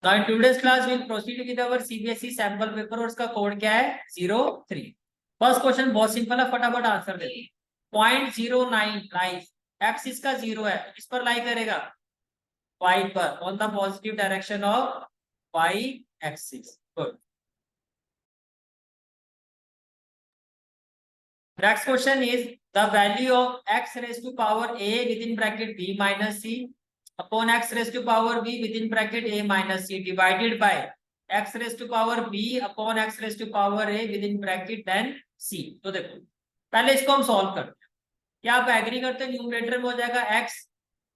Now in today's class we'll proceed with our CBSE sample paper और उसका code क्या है 03। फर्स्ट क्वेश्चन बहुत सिंपल है, फटाफट आंसर दे दो। 0.09 लाइज, एक्स इसका 0 है, इस पर लाई करेगा y पर, on the positive direction of y axis. Good. Next question is the value of x raise to power a within bracket b minus c upon x raised to power b within bracket a minus c divided by x raised to power b upon x raised to power a within bracket then c। तो देखो पहले इसको हम solve करते हैं। क्या आप agree करते हैं? न्यूमरेटर में हो जाएगा x,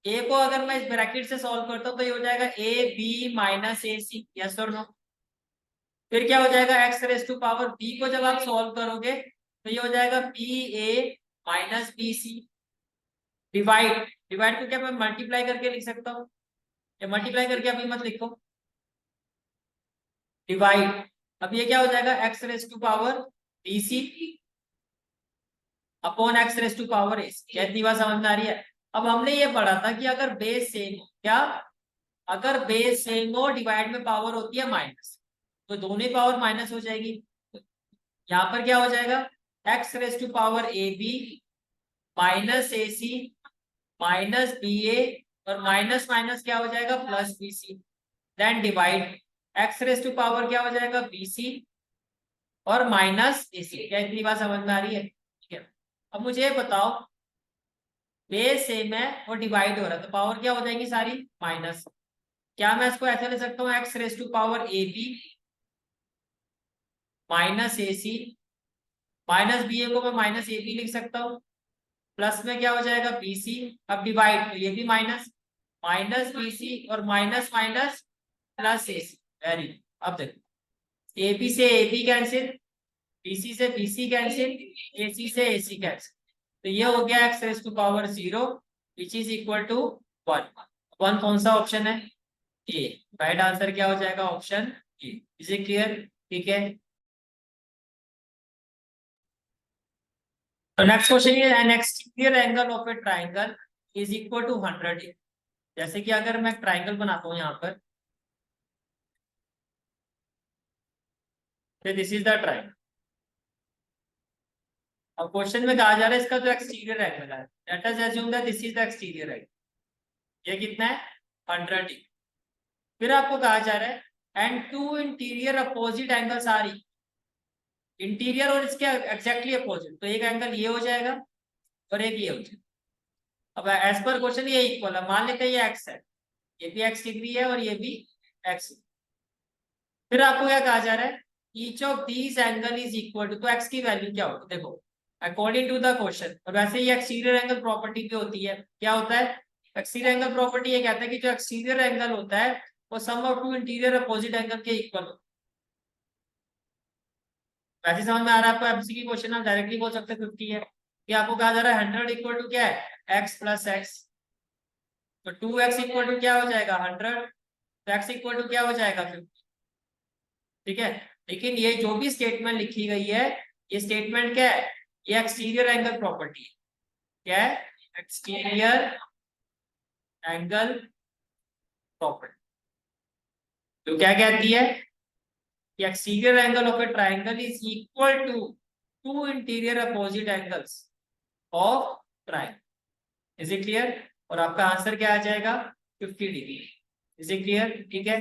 a को अगर मैं इस ब्रैकेट से सॉल्व करता हूं तो ये हो जाएगा a b minus A C, yes और नो। फिर क्या हो जाएगा x raised to power b को जब आप सॉल्व करोगे तो ये हो जाएगा p a minus B C. Divide, divide को क्या मैं मल्टीप्लाई करके लिख सकता हूँ, या मल्टीप्लाई करके अभी मत लिखो, डिवाइड। अब ये क्या हो जाएगा x raise to power bc upon x raise to power ac। क्या इतनी बात समझ में आ रही है? अब हमने ये पढ़ा था कि अगर बेस सेम हो, क्या अगर बेस सेम हो डिवाइड में पावर होती है माइनस, तो दोनों ही पावर माइनस हो जाएगी। यहाँ पर क्या हो जाएगा x raise to power ab minus A c minus b a, और माइनस माइनस क्या हो जाएगा plus b c. Then divide x raise to power क्या हो जाएगा बी सी और माइनस ए सी। क्या इतनी बात समझ में आ रही है? ठीक है। अब मुझे ये बताओ बेस सेम है और डिवाइड हो रहा है तो पावर क्या हो जाएंगी सारी माइनस। क्या मैं इसको ऐसे ले सकता हूँ x raise to power a b minus A c minus b a को मैं माइनस ए बी लिख सकता हूँ, प्लस में क्या हो जाएगा बी सी। अब डिवाइड तो ये भी माइनस, माइनस बी सी और minus minus plus A C. Very, अब देखो ए बी से ए बी कैंसिल, बीसी से बीसी कैंसिल, एसी से एसी कैंसिल, तो ये हो गया x raise to power 0 which is equal to 1। 1 कौन सा ऑप्शन है? ए। राइट आंसर क्या हो जाएगा option A. Is it clear? ठीक है। तो next question is an exterior angle of a triangle is equal to 100। जैसे कि अगर मैं ट्राइंगल बनाता हूं यहाँ पर, दिस इज द ट्राइंगल। अब क्वेश्चन में कहा जा रहा है इसका जो एक्सटीरियर एंगल है, let us assume that this is the exterior angle. ये कितना है 100। फिर आपको कहा जा रहा है and two interior opposite angles are interior और इसके एग्जैक्टली अपोजिट, तो एक एंगल ये हो जाएगा और एक ये हो जाएगा। अब एज पर क्वेश्चन ये इक्वल है, मान लेते हैं ये एक्स है, ये भी एक्स डिग्री है और ये भी एक्स। फिर आपको क्या कहा जा रहा है each of these angle is equal to, तो एक्स की वैल्यू क्या होगी देखो अकॉर्डिंग टू द क्वेश्चन। और वैसे ही एक्सटीरियर एंगल प्रॉपर्टी भी होती है, क्या होता है एक्सटीरियर एंगल प्रॉपर्टी? ये कहता है कि जो एक्सटीरियर एंगल होता है वो sum of two interior opposite angle के इक्वल होता है। वैसे समझ में आ रहा है आपको? एमसीक्यू क्वेश्चन आप डायरेक्टली बोल सकते हैं 50 है, कि आपको कहा जा रहा है 100 इक्वल टू क्या है x प्लस एक्स, तो 2x इक्वल टू क्या हो जाएगा 100, तो x इक्वल टू क्या हो जाएगा 50। ठीक है। लेकिन ये जो भी स्टेटमेंट लिखी गई है, ये स्टेटमेंट क्या है? ये एक्सटीरियर एंगल प्रॉपर्टी है। क्या है? Exterior angle property. तो क्या कहती है कि exterior angle of a triangle is equal to two interior opposite angles of triangle. Is it clear? और आपका आंसर क्या आ जाएगा 50 डिग्री। Is it clear? ठीक है।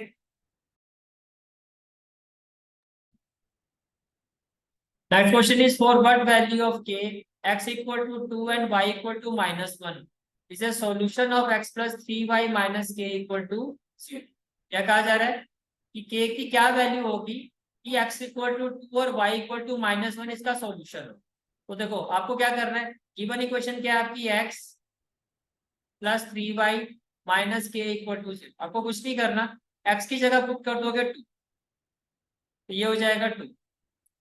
Next question is for what value of k x equal to 2 and y equal to -1 is a solution of x plus 3y minus k equal to 0। क्या कहा जा रहा है कि k की क्या वैल्यू होगी कि x इक्वल टू 2 और y इक्वल टू -1 इसका सॉल्यूशन हो। तो देखो आपको क्या करना है, गिवन इक्वेशन क्या है आपकी x plus 3y minus k equal to 0। आपको कुछ नहीं करना, x की जगह पुट कर दोगे 2, तो ये हो जाएगा 2।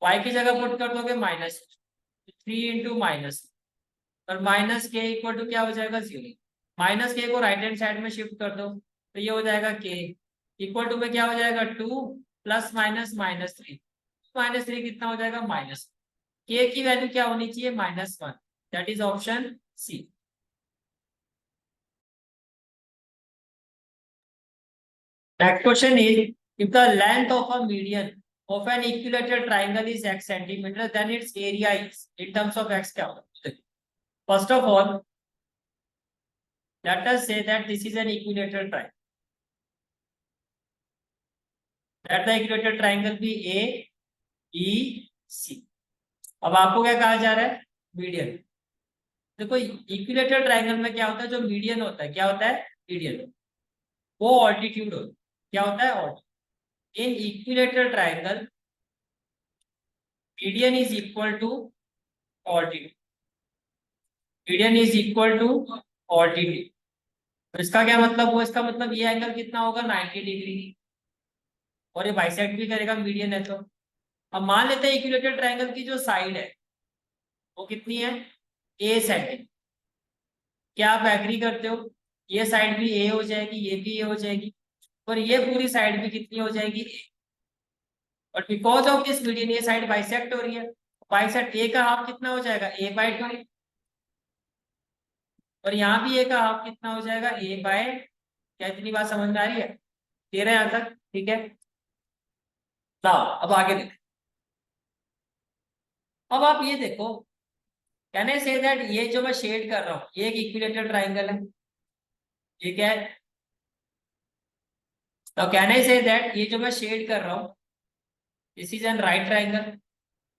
y की जगह पुट कर दोगे -3 इंटू माइनस, और माइनस के इक्वल टू क्या हो जाएगा 0। माइनस के को राइट हैंड साइड में शिफ्ट कर दो तो ये हो जाएगा k इक्वल टू में क्या हो जाएगा 2 प्लस माइनस -3। -3 कितना हो जाएगा माइनस, k की वैल्यू क्या होनी चाहिए -1। That is option C. Next question is, if the length of a median of an equilateral triangle is x centimeter, then its area is in terms of x क्या होगा? First of all, let us say that this is an equilateral triangle. Let the equilateral triangle be A, B, C. अब आपको क्या कहा जा रहा है? Median. देखो इक्विलेटरल ट्रायंगल में क्या होता है, जो मीडियन होता है क्या होता है? मीडियन. वो ऑल्टीट्यूड होता है. क्या होता है? Altitude. In equilateral triangle median is equal to altitude. Median is equal to altitude. तो इसका क्या मतलब हुआ? इसका मतलब ये एंगल कितना होगा? 90 डिग्री. और ये बाइसेक्ट भी करेगा, मीडियन है तो. अब मान लेते हैं इक्विलेटरल ट्रायंगल की जो साइड है वो कितनी है? ए सेंटीमीटर. क्या आप एग्री करते हो? ये साइड भी ए हो जाएगी, ये भी ए हो जाएगी, और ये पूरी साइड भी कितनी हो जाएगी? ए. और बिकॉज ऑफ दिस मीडियन ये साइड बाइसेक्ट हो रही है. बाइसेक्ट ए का हाफ कितना हो जाएगा? ए बाय 2. और यहाँ भी ए का हाफ कितना हो जाएगा? ए बाय. क्या इतनी बात समझ में आ रही है? क्लियर है यहाँ तक? ठीक है. लाओ अब आगे देखो. अब आप ये देखो, कैन आई से दैट ये जो मैं शेड कर रहा हूँ ये एक इक्विलेटरल ट्राइंगल है. ये क्या है? तो कैन आई से दैट ये जो मैं शेड कर रहा हूँ this is N right triangle.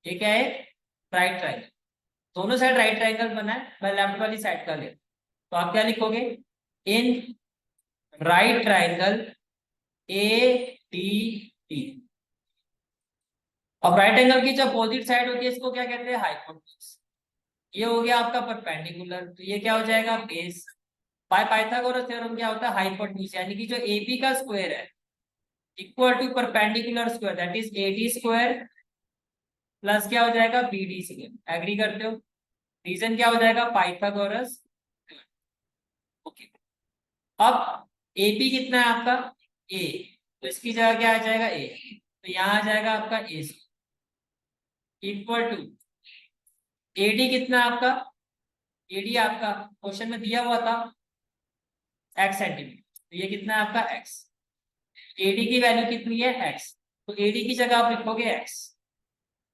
ये क्या है? Right triangle. दोनों साइड राइट ट्राइंगल बना है. मैं लेफ्ट वाली साइड का ले. तो आप क्या लिखोगे? In right triangle A D D. अब राइट एंगल की जो अपोजिट साइड होती है इसको क्या कहते हैं? हाइपोटेन्यूज. ये हो गया आपका परपेंडिकुलर. तो ये क्या हो जाएगा? बेस. बाय पाइथागोरस थ्योरम क्या होता है? हाइपोटेन्यूज. यानी कि जो एबी का स्क्वायर है equal to perpendicular square that is AD square plus क्या हो जाएगा? BD square. एग्री करते हो? रीजन क्या हो जाएगा? पाइथागोरस. ओके. अब एपी कितना है आपका? ए. तो इसकी जगह क्या आ जाएगा? ए. तो यहाँ आ जाएगा आपका ए इक्वल टू एडी कितना है आपका? एडी आपका क्वेश्चन में दिया हुआ था एक्स सेंटीमीटर. तो ये कितना है आपका? एक्स. एडी की वैल्यू कितनी है? एक्स. तो एडी की जगह आप लिखोगे एक्स.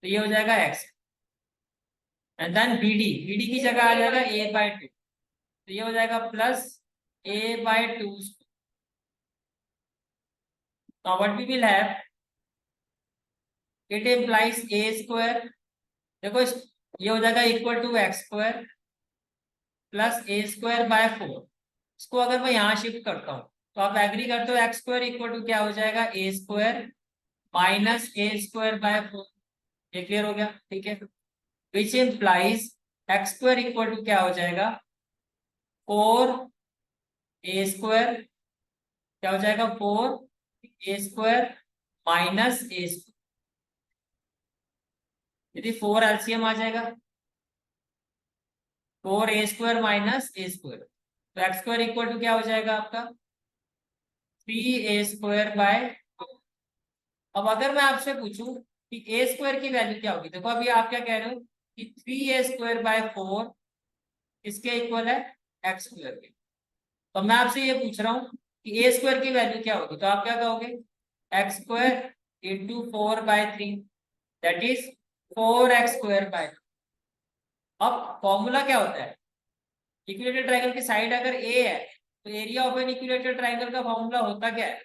तो ये हो जाएगा x. And then BD. BD की जगह आ जाएगा ए बाय 2. तो ये हो जाएगा plus A by 2. Now what we will have, it implies a square. देखो ये हो जाएगा equal to x square plus A square by 4. इसको अगर मैं यहाँ शिफ्ट करता हूँ तो आप एग्री करते हो एक्स स्क्वायर इक्वल टू क्या हो जाएगा? A square minus a square by 4. ये क्लियर हो गया? ठीक है. Which implies x square equal to क्या हो जाएगा? 4 ए स्क्वायर. क्या हो जाएगा? 4 ए स्क्वायर माइनस ए स्क्वायर. यदि 4 एलसीएम आ जाएगा 4 ए स्क्वायर माइनस ए स्क्वायर. तो एक्स स्क्वायर इक्वल टू क्या हो जाएगा आपका? 3 ए स्क्वायर बाय. अब अगर मैं आपसे पूछूं कि ए स्क्वायर की वैल्यू क्या होगी, देखो अभी आप क्या कह रहे हो कि 3 ए स्क्वायर बाय 4 इसके इक्वल है एक्स स्क्वायर के. तो मैं आपसे ये पूछ रहा हूँ कि ए स्क्वायर की वैल्यू क्या होगी. तो आप क्या कहोगे? X square into 4 by 3 that is 4x square by. अब फॉर्मूला क्या होता है? इक्विलेटरल ट्रायंगल की साइड अगर ए है तो area of an equilateral triangle का फॉर्मूला होता क्या है?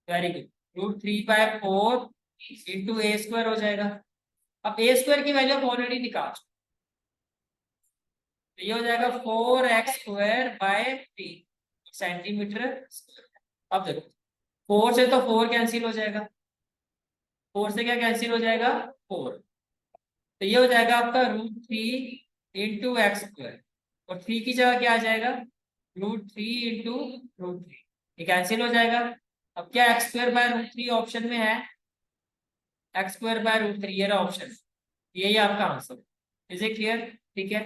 Very good. √3/4 इंटू ए स्क्वायर हो जाएगा. अब ए स्क्वायर की वैल्यू आप ऑलरेडी निकाल. तो ये हो जाएगा 4x square bye 3 centimetre square. अब देखो 4 से तो 4 कैंसिल हो जाएगा. 4 से क्या कैंसिल हो जाएगा? 4. तो ये हो जाएगा आपका √3 इंटू एक्स स्क्वायर. और 3 की जगह क्या आ जाएगा? √3 इंटू √3. ये कैंसिल हो जाएगा. अब क्या एक्स स्क्वायर बाय √3 ऑप्शन में है? एक्स स्क्वायर बाय √3 ये रहा ऑप्शन. यही आपका आंसर. Is it clear? ठीक है.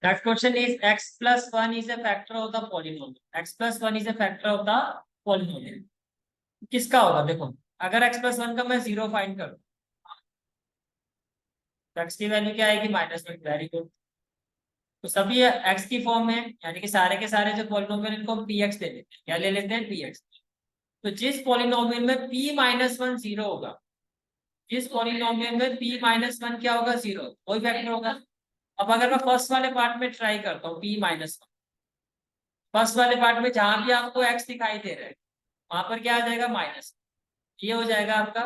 Next question is x plus 1 is a factor of the polynomial. x plus 1 is a factor of the polynomial. किसका होगा? देखो अगर x plus 1 का मैं 0 फाइंड करूं तो x की वैल्यू क्या आएगी? -1. Very good. तो सभी एक्स की फॉर्म में, यानी कि सारे के सारे जो पॉलिनोमियल इनको हम पी एक्स ले लेते हैं। क्या ले लेते हैं? P x. तो जिस पॉलिनोमियल में p माइनस वन जीरो होगा, जिस पॉलिनोमियल में p माइनस वन क्या होगा? जीरो, कोई फैक्टर होगा। अब अगर मैं फर्स्ट वाले पार्ट में ट्राई करता हूँ p माइनस वन, फर्स्ट वाले पार्ट में जहां भी आपको x दिखाई दे रहा है वहां पर क्या आ जाएगा? माइनस। ये हो जाएगा आपका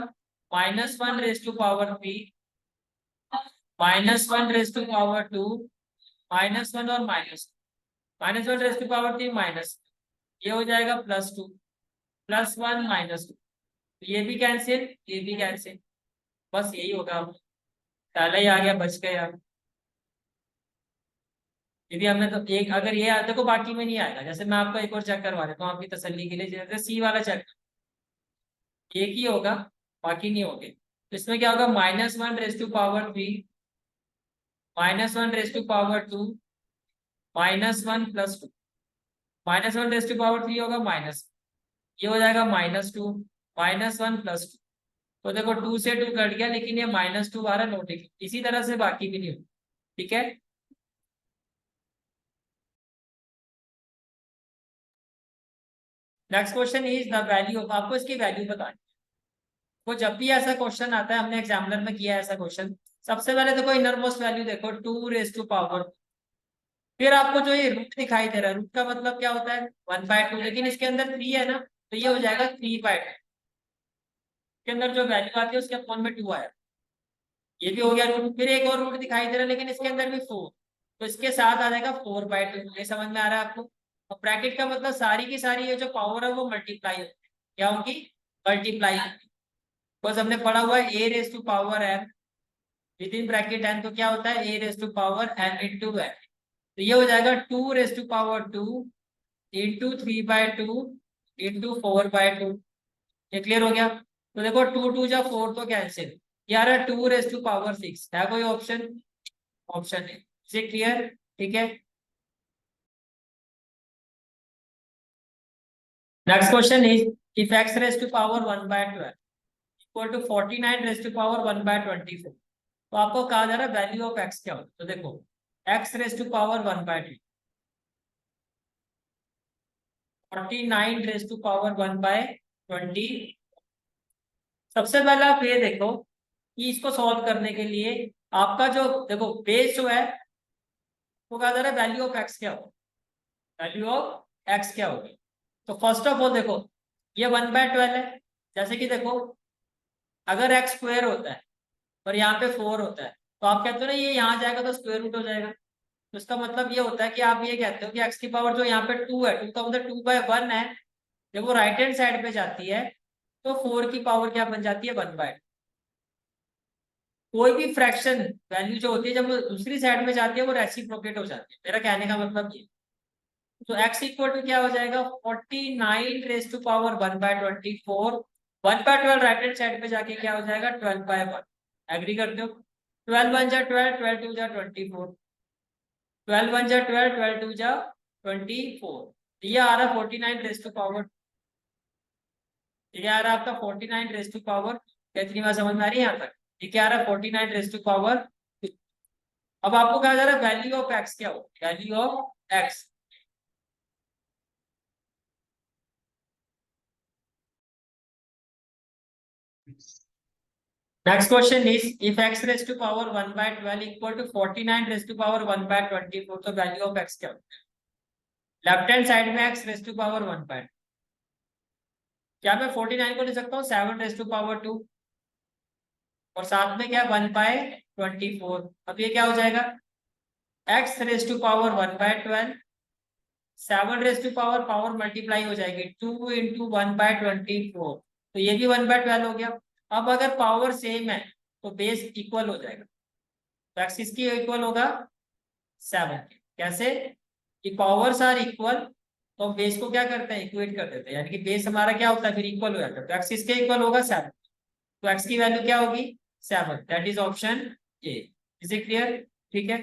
minus one raise to power p, minus one raise to power two, minus one और minus one raise to power three minus, ये हो जाएगा plus two, plus one minus two. ये भी कैंसिल, ये भी कैंसिल, बस यही होगा। पहले ही आ गया, बच गए आप। ये भी हमने तो एक, अगर ये देखो बाकी में नहीं आएगा। जैसे मैं आपको एक और चेक करवा देता हूँ आपकी तसल्ली के लिए, जैसे सी वाला चेक, एक ही होगा, बाकी नहीं होंगे। तो इसमें क्या होगा? Minus one raise to power three, minus one raise to power two, minus one plus two, minus one raise to power three होगा माइनस, ये हो जाएगा minus two, minus one plus two. तो देखो टू से टू कट गया, लेकिन ये माइनस टू आ रहा नोट। इसी तरह से बाकी भी नहीं होगा। ठीक है। Next question is the value of, आपको इसकी वैल्यू बतानी। तो जब भी ऐसा क्वेश्चन आता है, हमने एग्जामिनर में किया है ऐसा क्वेश्चन, सबसे पहले देखो इनर मोस्ट वैल्यू देखो, टू रेस टू पावर, फिर आपको जो ये रूट दिखाई दे रहा है, रूट का मतलब क्या होता है? वन बाय टू, लेकिन इसके अंदर थ्री है ना, तो ये हो जाएगा थ्री बाय टू। के अंदर जो वैल्यू आती है उसके अपॉन में टू आया, ये भी हो गया रूट। फिर एक और रूट दिखाई दे रहा है, लेकिन इसके अंदर भी फोर, तो इसके साथ आ जाएगा फोर बाय टू। ये समझ में आ रहा है आपको? और ब्रैकेट का मतलब सारी की सारी ये जो पावर है वो मल्टीप्लाई होती है। क्या होगी? मल्टीप्लाई। बस हमने पढ़ा हुआ है a raise to power n within bracket n, तो क्या होता है? A raise to power n into n. तो ये हो जाएगा two raise to power two into three by two into four by two. ये क्लियर हो गया? तो देखो टू टू जा फोर तो कैंसिल, ये आ रहा है two raise to power six. है कोई ऑप्शन? ऑप्शन है। इसे क्लियर? ठीक है। Next question is if x raise to power one by twelve equal to 49 raise to power one by 24, तो आपको कहा जा रहा है वैल्यू ऑफ एक्स क्या हो। तो देखो x raise to power one by two, 49 raise to power one by 20। सबसे पहले आप ये देखो कि इसको सॉल्व करने के लिए आपका जो देखो बेस जो है वो कहा जा रहा है वैल्यू ऑफ एक्स क्या हो, वैल्यू ऑफ एक्स क्या होगी। तो फर्स्ट ऑफ ऑल देखो ये वन बाय ट्वेल्व है, जैसे कि देखो अगर एक्स स्क्वायर होता है और यहाँ पे फोर होता है, तो आप कहते हो ना ये यहाँ जाएगा तो स्क्वायर रूट हो जाएगा। तो इसका मतलब ये होता है कि आप ये कहते हो कि एक्स की पावर जो यहाँ पे टू है, टू का मतलब टू बाय वन है, जब वो राइट हैंड साइड पे जाती है तो फोर की पावर क्या बन जाती है? One by. कोई भी फ्रैक्शन वैल्यू जो होती है जब वो दूसरी साइड में जाती है वो रेसिप्रोकेट हो जाती है, मेरा कहने का मतलब ये। तो x इक्वल टू क्या हो जाएगा? 49 raise to power one by 24, one by 12 right hand side पे जाके क्या हो जाएगा? 12 बाय वन। एग्री करते हो? 12 वन जा 12, 12 टू जा 24, 12 वन जा 12, 12 टू जा 24। ये आ रहा 49 रेस टू पावर, ये आ रहा है आपका 49 रेस टू पावर, कितनी बार समझ में आ रही है यहाँ तक? ये क्या आ रहा है? 49 रेस टू पावर। अब आपको कहा जा रहा है वैल्यू ऑफ एक्स क्या हो, value of x. Next question is if x raised to power 1 by 12 equal to 49 raised to power 1 by 24, तो वैल्यू ऑफ x क्या होता है? लेफ्ट हैंड साइड में x raised to power 1 by, क्या मैं 49 को लिख सकता हूँ 7 रेस्ट टू पावर 2 और साथ में क्या 1 बाय 24। अब ये क्या हो जाएगा? x raised to power 1 by 12, 7 raised to power, power multiply हो जाएगी 2 इंटू 1 बाय 24, तो ये भी 1 by 12 हो गया। अब अगर पावर सेम है तो बेस इक्वल हो जाएगा, तो x किसकी इक्वल होगा? 7। कैसे? कि पावर्स आर इक्वल, तो हम बेस को क्या करते हैं? इक्वेट कर देते हैं, यानी कि बेस हमारा क्या होता है? फिर इक्वल हो जाता है। तो एक्स किसके इक्वल होगा? 7। तो एक्स की वैल्यू क्या होगी? 7। That is option A. Is it clear? ठीक है।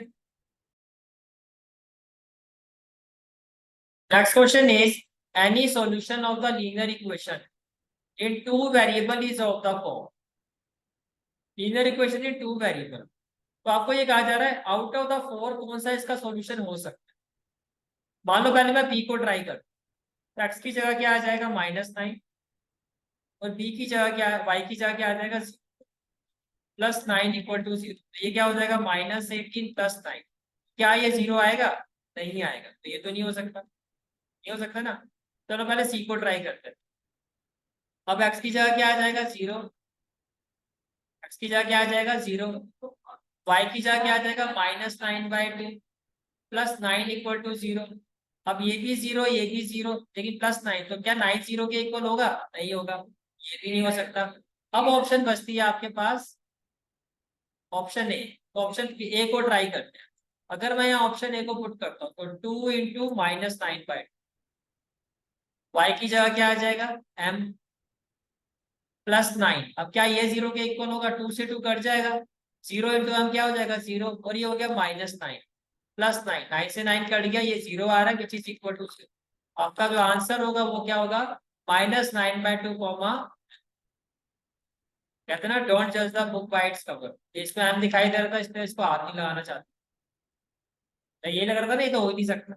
Next question is any solution of the linear equation in two variable is of the form. Linear equation in two variable, तो आपको ये कहा जा रहा है आउट ऑफ द फोर कौन सा इसका सॉल्यूशन हो सकता है। मान लो पहले मैं पी को ट्राई कर, तो एक्स की जगह क्या आ जाएगा -9, और बी की जगह क्या, वाई की जगह क्या आ जाएगा +9 इक्वल टू 0। ये क्या हो जाएगा -18 + 9। क्या ये 0 आएगा? नहीं आएगा, तो ये तो नहीं हो सकता, नहीं हो सकता ना। चलो पहले सी को ट्राई करते हैं। अब एक्स की जगह क्या आ जाएगा 0, एक्स की जगह क्या आ जाएगा 0, वाई की जगह क्या आ जाएगा -9/2 + 9 इक्वल टू 0। अब ये भी 0, ये भी 0, लेकिन +9, तो क्या 9 0 के इक्वल होगा? नहीं होगा, ये भी नहीं हो सकता। अब ऑप्शन बचती है आपके पास ऑप्शन ए। तो ऑप्शन ए को ट्राई करते हैं। अगर मैं यहाँ ऑप्शन ए को पुट करता हूँ तो 2 इंटू -9/, वाई की जगह क्या आ जाएगा m +9। अब क्या ये 0 के इक्वल होगा? 2 से 2 कट जाएगा, 0 इंटू एम क्या हो जाएगा 0, और ये हो गया -9 + 9, 9 से 9 कट गया, ये 0 आ रहा है विच इज इक्वल टू 0। आपका जो आंसर होगा वो क्या होगा -9/2 कॉमा, कहते हैं ना डोंट जज the book by its cover. इसमें एम दिखाई दे रहा था इसलिए इसको हाथ नहीं लगाना चाहता, तो ये लग रहा था ना ये तो हो ही नहीं सकता।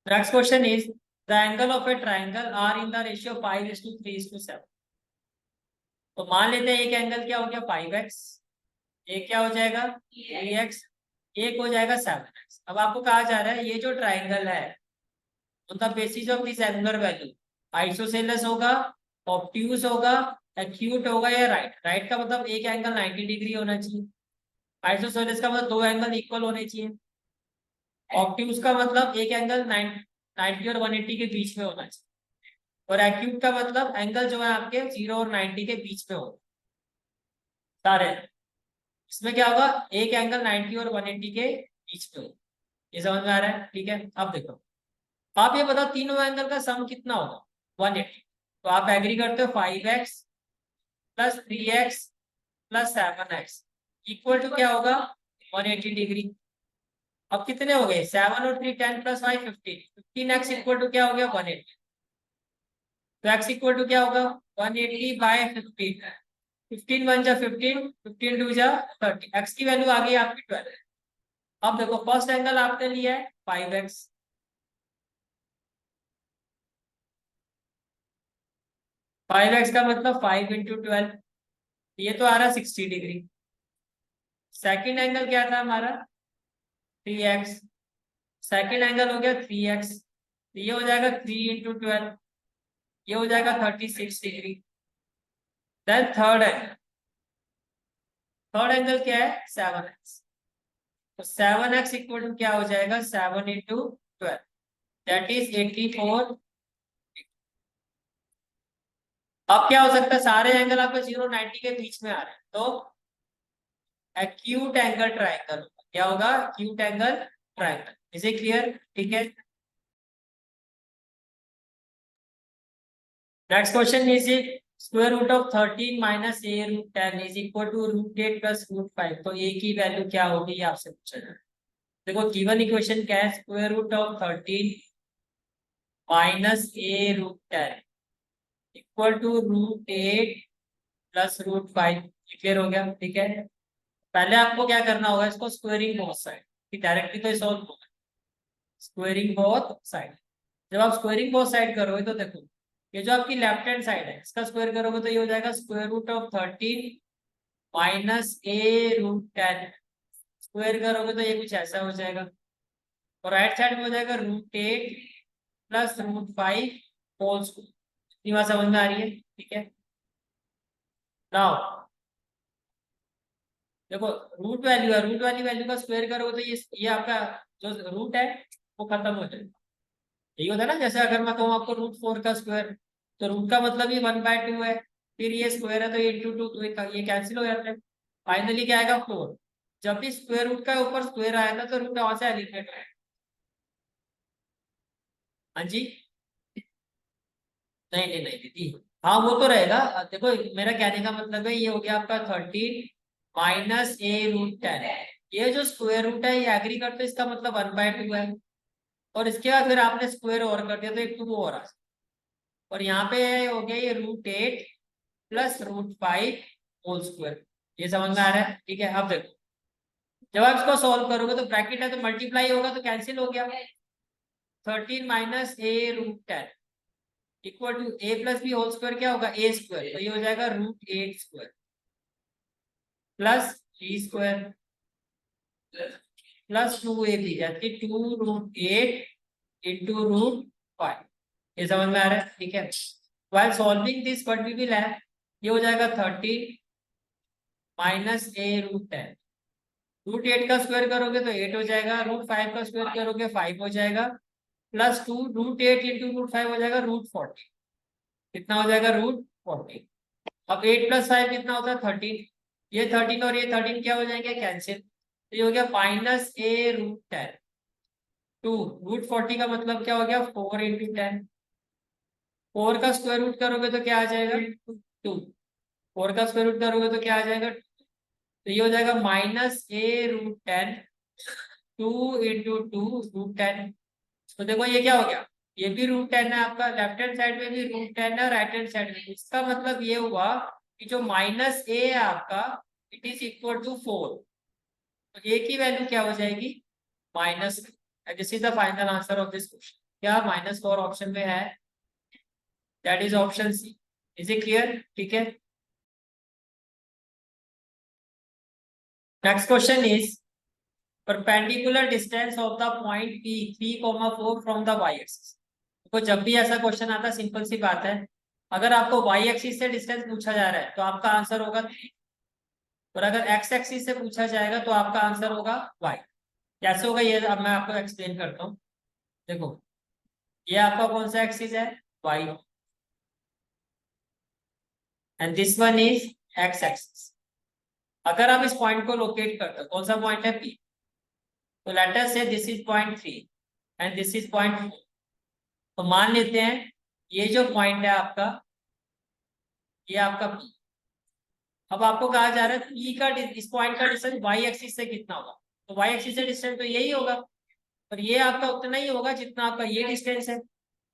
Next question is the angle of a triangle are in the ratio 5:3:7। तो मान लेते हैं एक एंगल क्या हो गया 5x, एक क्या हो जाएगा 3x, एक हो जाएगा 7x। अब आपको कहा जा रहा है ये जो ट्राइंगल है on the basis of this angular value isosceles होगा, ऑब्ट्यूज होगा, एक्यूट होगा या राइट। राइट का मतलब एक एंगल 90 डिग्री होना चाहिए, आइसोसेलेस का मतलब दो एंगल इक्वल होने चाहिए, ऑब्ट्यूज का मतलब एक एंगल 90 और 180 के बीच में होना चाहिए, और एक्यूट का मतलब एंगल जो है आपके 0 और 90 के बीच में हो सारे। इसमें क्या होगा एक एंगल 90 और 180 के बीच में हो। ये समझ में आ रहा है? ठीक है, अब देखो आप ये बताओ तीनों एंगल का सम कितना होगा 180। तो आप एग्री करते हो 5x + 3x + 7x equal to क्या होगा 180 डिग्री। अब कितने हो गए 7 और 3 10 + 5 15, 15x इक्वल टू क्या हो गया 180। तो x इक्वल टू क्या होगा 180/15, 15 1 जा 15, 15 2 जा 30, x की वैल्यू आ गई आपकी 12। अब देखो फर्स्ट एंगल आपने लिया है 5x, 5x का मतलब 5 इंटू 12, ये तो आ रहा 60 डिग्री। सेकंड एंगल क्या था हमारा 3x, सेकंड एंगल हो गया 3x, तो ये हो जाएगा 3 इंटू 12, ये हो जाएगा 36 डिग्री। देन थर्ड एंगल क्या है 7x, तो 7x इक्वल टू क्या हो जाएगा 7 इंटू 12, दैट इज 84। अब क्या हो सकता है सारे एंगल आपके 0 90 के बीच में आ रहे हैं, तो एक्यूट एंगल ट्रायंगल क्या होगा acute angle triangle. Is it clear? ठीक है, next question is square root of 13 minus a root 10 is equal to √8 + √5। तो a की वैल्यू क्या होगी ये आपसे पूछा जाए। देखो गिवन इक्वेशन क्या है square root of 13 minus a root 10 equal to √8 + √5। Clear हो गया? ठीक है, पहले आपको क्या करना होगा इसको स्क्वेयरिंग बोथ साइड, डायरेक्टली तो सॉल्व होगा स्क्वेयरिंग बोथ साइड। जब आप स्क्वेयरिंग बोथ साइड करोगे तो देखो ये जो आपकी लेफ्ट हैंड साइड है इसका स्क्वायर करोगे तो ये हो जाएगा square root of 13 minus a root 10, square करोगे तो ये कुछ ऐसा हो जाएगा, और राइट साइड में हो जाएगा √8 + √5 होल स्क्वायर। इतनी बात समझ में आ रही है? ठीक है, नाउ देखो रूट वैल्यू है, रूट वाली वैल्यू का स्क्वायर करोगे तो ये आपका जो रूट है वो खत्म हो जाएगा। यही होता है ना, जैसे अगर मैं कहूँ आपको √4 का स्क्वायर, तो रूट का मतलब ये 1/2 है, फिर ये स्क्वायर है तो ये इंटू 2, तो ये कैंसिल हो जाता है, फाइनली क्या आएगा 4। जब भी स्क्वायर रूट का ऊपर स्क्वायर आएगा तो रूट वहां से एलिमिनेट आएगा। हाँ जी, नहीं नहीं नहीं दीदी, हाँ वो तो रहेगा। देखो मेरा कहने का मतलब है ये हो गया आपका 13 माइनस a रूट 10, ये जो स्क्वायर रूट है ये एग्री करते इसका मतलब 1/2 है, और इसके बाद फिर आपने स्क्वायर और कर दिया तो एक 2 और आ, और यहाँ पे हो गया ये √8 प्लस रूट 5 होल स्क्वायर। ये समझ में आ रहा है? ठीक है, अब देखो जब आप इसको सॉल्व करोगे तो ब्रैकेट है तो मल्टीप्लाई होगा तो कैंसिल हो गया। 13 minus a root 10 equal to a plus b whole square क्या होगा? ए स्क्वायर, तो ये हो जाएगा root 8 square plus b square plus 2ab यानी 2√8 इंटू रूट 5। ये समझ में आ रहा है? ठीक है, while solving this what we will have, ये हो जाएगा 13 माइनस ए रूट 10। रूट 8 का स्क्वायर करोगे तो 8 हो जाएगा, रूट 5 का स्क्वायर करोगे 5 हो जाएगा, प्लस 2 रूट 8 इंटू रूट 5 हो जाएगा रूट 40। कितना हो जाएगा? रूट 40। अब 8 प्लस 5 कितना होता है? 13। ये 13 और ये 13 क्या हो जाएंगे? कैंसिल। तो ये हो गया minus a root 10 two root 40 का मतलब क्या हो गया? 4 इंटू 10। 4 का स्क्वायर रूट करोगे तो क्या आ जाएगा? 2। 4 का स्क्वायर रूट करोगे तो क्या आ जाएगा? तो ये हो जाएगा माइनस ए रूट 10 2 इंटू 2√10। तो देखो ये क्या हो गया? ये भी √10 है आपका, लेफ्ट हैंड साइड में भी √10 है, राइट हैंड साइड में। इसका मतलब ये हुआ कि जो माइनस ए है आपका इट इज इक्वल टू 4। तो ए की वैल्यू क्या हो जाएगी? Minus. This is the final answer of this question. क्या -4 ऑप्शन में है? That is option C. Is it clear? ठीक है, next question is perpendicular distance of the point P 3,4 from the y axis. तो जब भी ऐसा क्वेश्चन आता है सिंपल सी बात है, अगर आपको y एक्सिस से डिस्टेंस पूछा जा रहा है तो आपका आंसर होगा 3, और अगर x एक्सिस से पूछा जाएगा तो आपका आंसर होगा y। कैसे होगा ये अब मैं आपको एक्सप्लेन करता हूँ। देखो ये आपका कौन सा एक्सिस है? y, and this one is x axis. अगर आप इस पॉइंट को लोकेट करते हो, कौन सा पॉइंट है? P, तो लेट अस से this is point 3 and this is point 4। तो मान लेते हैं ये जो पॉइंट है आपका, ये आपका P। अब आपको कहा जा रहा है P का इस पॉइंट का डिस्टेंस y एक्सिस से कितना होगा? तो y एक्सिस से डिस्टेंस तो यही होगा, और ये आपका उतना ही होगा जितना आपका ये डिस्टेंस है,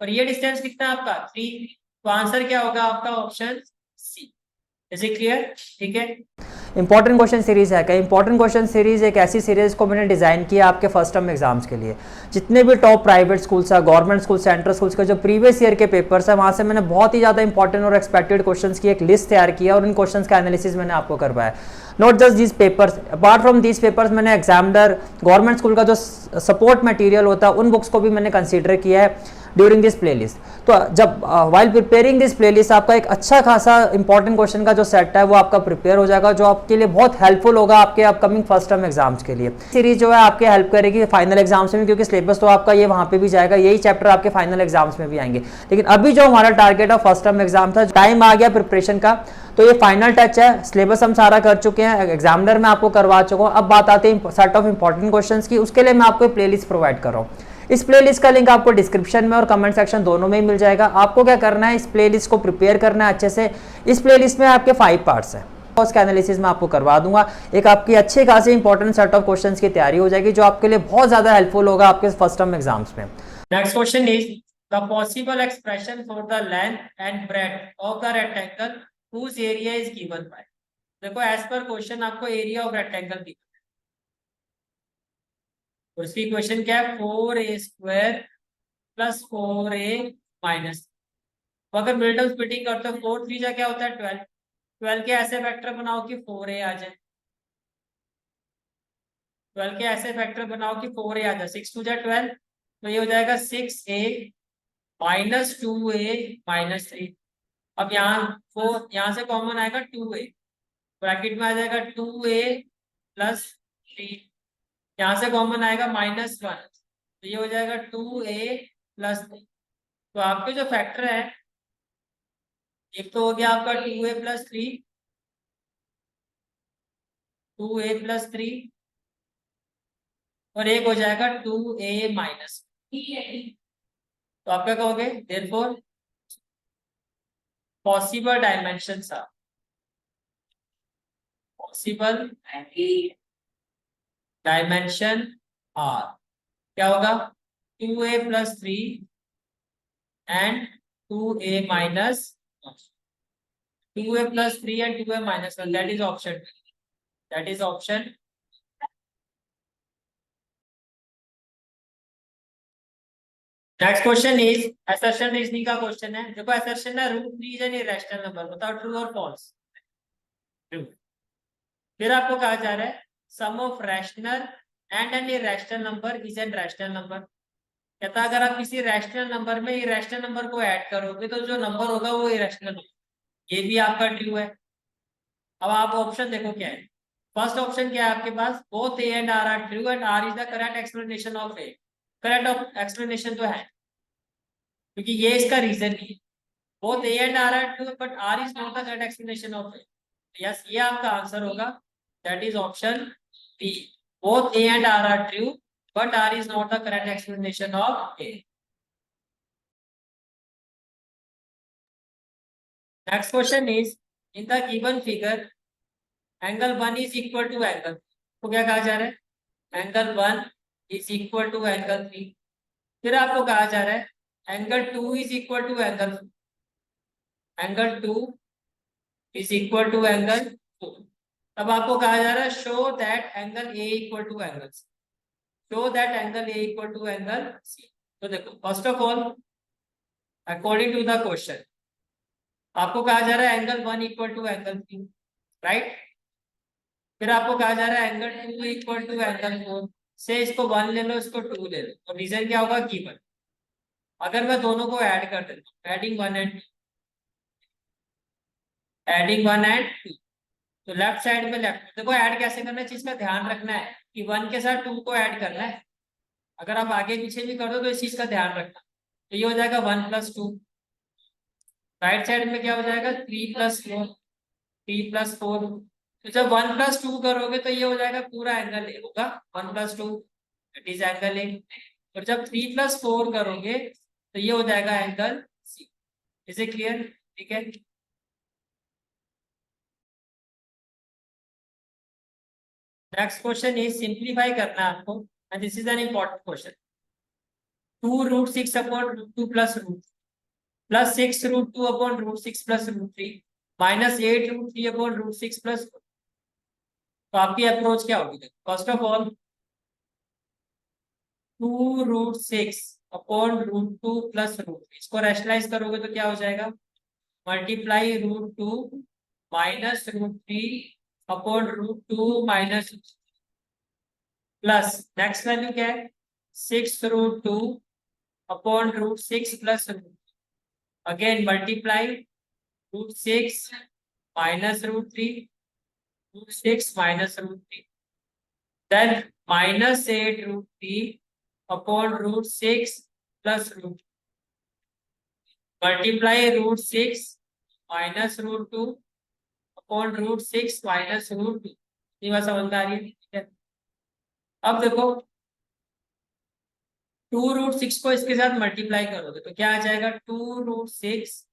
और ये डिस्टेंस कितना है आपका? 3। तो आंसर क्या होगा आपका? Option C. Is it clear? ठीक है, इंपॉर्टेंट क्वेश्चन सीरीज है क्या? इंपॉर्टेंट क्वेश्चन सीरीज एक ऐसी सीरीज को मैंने डिज़ाइन किया आपके फर्स्ट टर्म एग्जाम्स के लिए। जितने भी टॉप प्राइवेट स्कूल्स है, गवर्नमेंट स्कूल, सेंट्रल स्कूल्स के जो प्रीवियस ईयर के पेपर्स है, वहाँ से मैंने बहुत ही ज़्यादा इंपॉर्टेंट और एक्सपेक्टेड क्वेश्चंस की एक लिस्ट तैयार किया और इन क्वेश्चंस का एनालिसिस मैंने आपको करवाया। Not just these papers, apart from these papers मैंने एग्जामिनर गवर्नमेंट स्कूल का जो सपोर्ट मटेरियल होता है उन बुक्स को भी मैंने कंसीडर किया है ड्यूरिंग दिस प्लेलिस्ट। तो जब वाइल प्रिपेयरिंग दिस प्लेलिस्ट आपका एक अच्छा खासा इंपॉर्टेंट क्वेश्चन का जो सेट है वो आपका प्रिपेयर हो जाएगा, जो आपके लिए बहुत हेल्पफुल होगा आपके अपकमिंग फर्स्ट टर्म एग्जाम्स के लिए। सीरीज जो है आपके हेल्प करेगी फाइनल एग्जाम्स में, क्योंकि सिलेबस तो आपका ये वहाँ पे भी जाएगा, यही चैप्टर आपके फाइनल एग्जाम्स में भी आएंगे। लेकिन अभी जो हमारा टारगेट है फर्स्ट टर्म एग्जाम था, टाइम आ गया प्रिपरेशन का, तो ये फाइनल टच है। सिलेबस हम सारा कर चुके हैं, एग्जामिनर में आपको करवा चुका हूँ। अब बात आती है सेट ऑफ इंपॉर्टेंट क्वेश्चंस की, उसके लिए मैं आपको प्लेलिस्ट प्रोवाइड कर रहा हूँ। इस प्लेलिस्ट का लिंक आपको डिस्क्रिप्शन में और कमेंट सेक्शन दोनों में ही मिल जाएगा। आपको क्या करना है, इस प्लेलिस्ट को प्रिपेयर करना है अच्छे से। इस प्लेलिस्ट में आपके 5 पार्ट्स हैं, उसका एनालिसिस मैं आपको करवा दूंगा। एक आपकी अच्छे खासी इंपॉर्टेंट सेट ऑफ क्वेश्चंस की तैयारी हो जाएगी, जो आपके लिए बहुत ज्यादा हेल्पफुल होगा आपके फर्स्ट टर्म एग्जाम्स में। Next question is the possible expression for the length and breadth of the rectangle whose area is given by. देखो एज पर क्वेश्चन आपको एरिया ऑफ रेक्टेंगल गिवन है, और इसकी क्वेश्चन क्या है? 4a² plus 4a-। तो अगर मिड टर्म स्प्लिटिंग करते हो 4 3 जा क्या होता है? 12। 12 के ऐसे फैक्टर बनाओ कि 4a आ जाए। 12 के ऐसे फैक्टर बनाओ कि 4a आ जाए। 6 2 जा 12, तो ये हो जाएगा 6a माइनस 2a माइनस 3। अब यहाँ से कॉमन आएगा 2a, ब्रैकेट में आ जाएगा 2a प्लस 3। यहाँ से कॉमन आएगा -1, तो ये हो जाएगा 2a प्लस 3। तो आपके जो फैक्टर है, एक तो हो गया आपका 2a प्लस 3, 2a प्लस 3, और एक हो जाएगा 2a माइनस। तो आप क्या कहोगे? Therefore possible dimensions are, possible dimension are क्या होगा? 2a plus 3 and 2a minus. 2a plus 3 and 2a minus 1. That is option. That is option. Next question is assertion reasoning का क्वेश्चन है। देखो assertion है root 3 is an irrational number, बताओ true और false. True. फिर आपको कहा जा रहा है sum of rational and an irrational number is an rational number. कहता है अगर आप किसी रैशनल नंबर में इरेशनल नंबर को ऐड करोगे तो जो नंबर होगा वो इरेशनल होगा। ये भी आपका ट्रू है। अब आप ऑप्शन देखो क्या है। फर्स्ट ऑप्शन क्या है आपके पास, both A and R are true and R is the correct explanation of A. Correct explanation तो है क्योंकि ये इसका रीजन नहीं है। Both A and R are true but R is not the correct explanation of A. Yes, ये आपका answer होगा। That is option B. Both A and R are true but R is not the correct explanation of A. Next question is in the given figure angle 1 is equal to angle, तो क्या कहा जा रहा है angle 1 is equal to angle 3। फिर आपको कहा जा रहा है angle 2 is equal to angle 2 is equal to angle 2। अब आपको कहा जा रहा है show that angle A equal to angle C। show that angle A equal to angle C। तो देखो first of all according to the question आपको कहा जा रहा है angle 1 equal to angle 3, right. फिर आपको कहा जा रहा है एंगल 2 इक्वल टू एंगल 4 से इसको 1 ले लो, इसको 2 ले लो, तो रीजन क्या होगा गिवन। अगर मैं दोनों को ऐड कर देता हूँ एडिंग 1 एंड 2, तो लेफ्ट साइड में लेफ्ट देखो ऐड कैसे करना है, चीज का ध्यान रखना है कि 1 के साथ 2 को ऐड करना है। अगर आप आगे पीछे भी कर दो तो इस चीज का ध्यान रखना। तो ये हो जाएगा 1 + 2। राइट साइड में क्या हो जाएगा 3 + 4, 3 + 4। तो जब 1 + 2 करोगे तो ये हो जाएगा पूरा एंगल ए होगा 1 + 2 दैट इज एंगल ए। और जब 3 + 4 करोगे तो ये हो जाएगा angle C. Is it clear? ठीक है। नेक्स्ट क्वेश्चन इज सिंप्लीफाई करना है आपको and this is an important question. 2√6 upon √2 plus 6√2 upon √6 plus √3 minus 8√3 upon √6 plus. तो आपकी अप्रोच क्या होगी? First of all 2√6 upon √2 plus √3 इसको रैशनलाइज करोगे तो क्या हो जाएगा multiply √2 minus √3 upon √2 minus plus next value क्या है 6√2 upon √6 plus again multiply √6 minus √3 √6 minus √3 then minus 8√3 upon √6 plus multiply √6 minus √2 upon √6 minus √2। ये बात समझ में आ रही है? ठीक है। अब देखो 2√6 को इसके साथ मल्टीप्लाई करोगे तो क्या आ जाएगा 2√6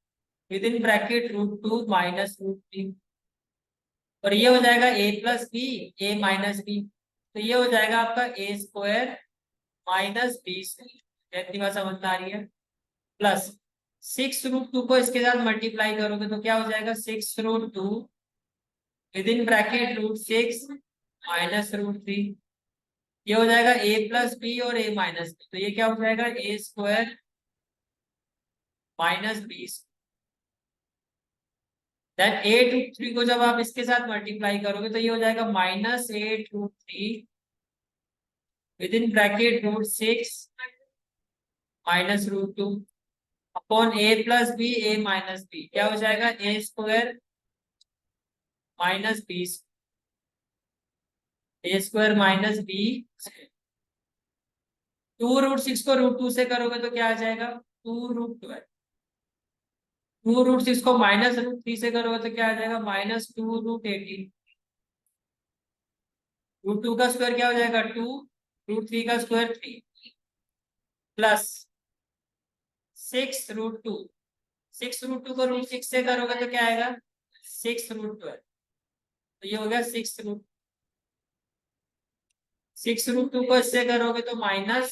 विद इन ब्रैकेट √2 माइनस √3 और ये हो जाएगा a + b a minus b। तो ये हो जाएगा आपका a² माइनस b²। इतनी बात समझ में आ रही है? प्लस 6√2 को इसके साथ मल्टीप्लाई करोगे तो क्या हो जाएगा 6√2 विद इन ब्रैकेट √6 माइनस √3। ये हो जाएगा a + b और a माइनस b। तो ये क्या हो जाएगा a² माइनस b। देन 8√3 को जब आप इसके साथ मल्टीप्लाई करोगे तो ये हो जाएगा minus 8√3 with in bracket √6 minus √2 upon a + b a minus b। क्या हो जाएगा a² minus b a² minus b। 2√6 को √2 से करोगे तो क्या आ जाएगा 2√12। 2√6 को माइनस √3 से करोगे तो क्या आ जाएगा -2√18। √2 का स्क्वायर क्या हो जाएगा 2, √3 का स्क्वायर 3 प्लस 6√2। 6√2 को √6 से करोगे तो क्या आएगा 6√12। तो ये हो गया 6√2 को इससे करोगे तो माइनस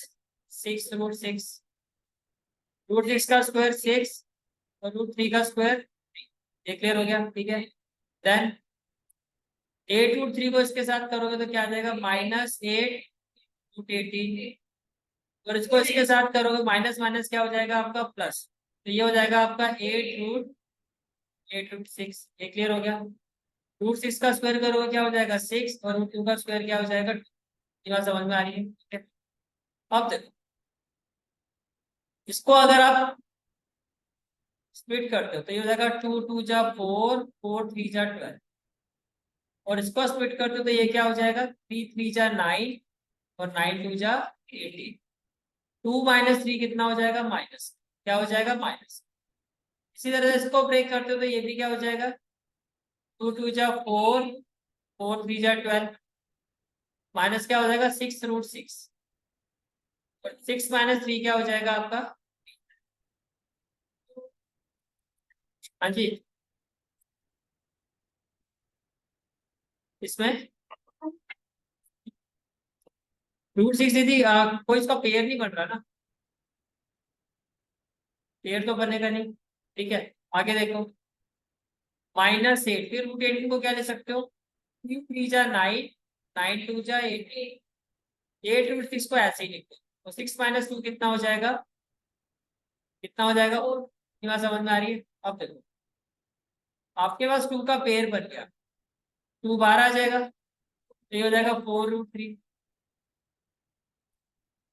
6√6। √6 का स्क्वायर 6 और √3 का स्क्वायर 3। ये क्लियर हो गया, ठीक है। देन 8√3 को इसके साथ करोगे तो क्या आ जाएगा, -8√18। और इसको इसके साथ करोगे माइनस माइनस क्या हो जाएगा आपका प्लस, तो ये हो जाएगा आपका 8√6। ये क्लियर हो गया। √6 का स्क्वायर करोगे क्या हो जाएगा 6, और √2 का स्क्वायर क्या हो जाएगा 2। ये बात समझ में आ रही है, ठीक है। अब देखो इसको अगर आप स्प्लिट करते हो तो ये हो जाएगा 2 2 जा 4, 4 3 जा 12। और इसको स्प्लिट करते हो तो ये क्या हो जाएगा 3 3 जा 9, और 9 2 जा 18। 2 - 3 कितना हो जाएगा माइनस, क्या हो जाएगा माइनस। इसी तरह से इसको ब्रेक करते हो तो ये भी क्या हो जाएगा 2 2 जा 4, 4 3 जा 12। माइनस क्या हो जाएगा 6√6, और 6 - 3 क्या हो जाएगा आपका। हाँ जी, इसमें √6 दीदी कोई इसका पेयर नहीं बन रहा ना, पेयर तो बनेगा नहीं, ठीक है। आगे देखो -8, फिर √18 को क्या ले सकते हो 3 3 जा 9, 9 2 जा 18। 8√6 को ऐसे ही लिखो तो 6 - 2 कितना हो जाएगा, कितना हो जाएगा, और ये बात समझ में आ रही है। अब देखो आपके पास 2 का पेयर बन गया, 2 बाहर आ जाएगा तो ये हो जाएगा 4√3।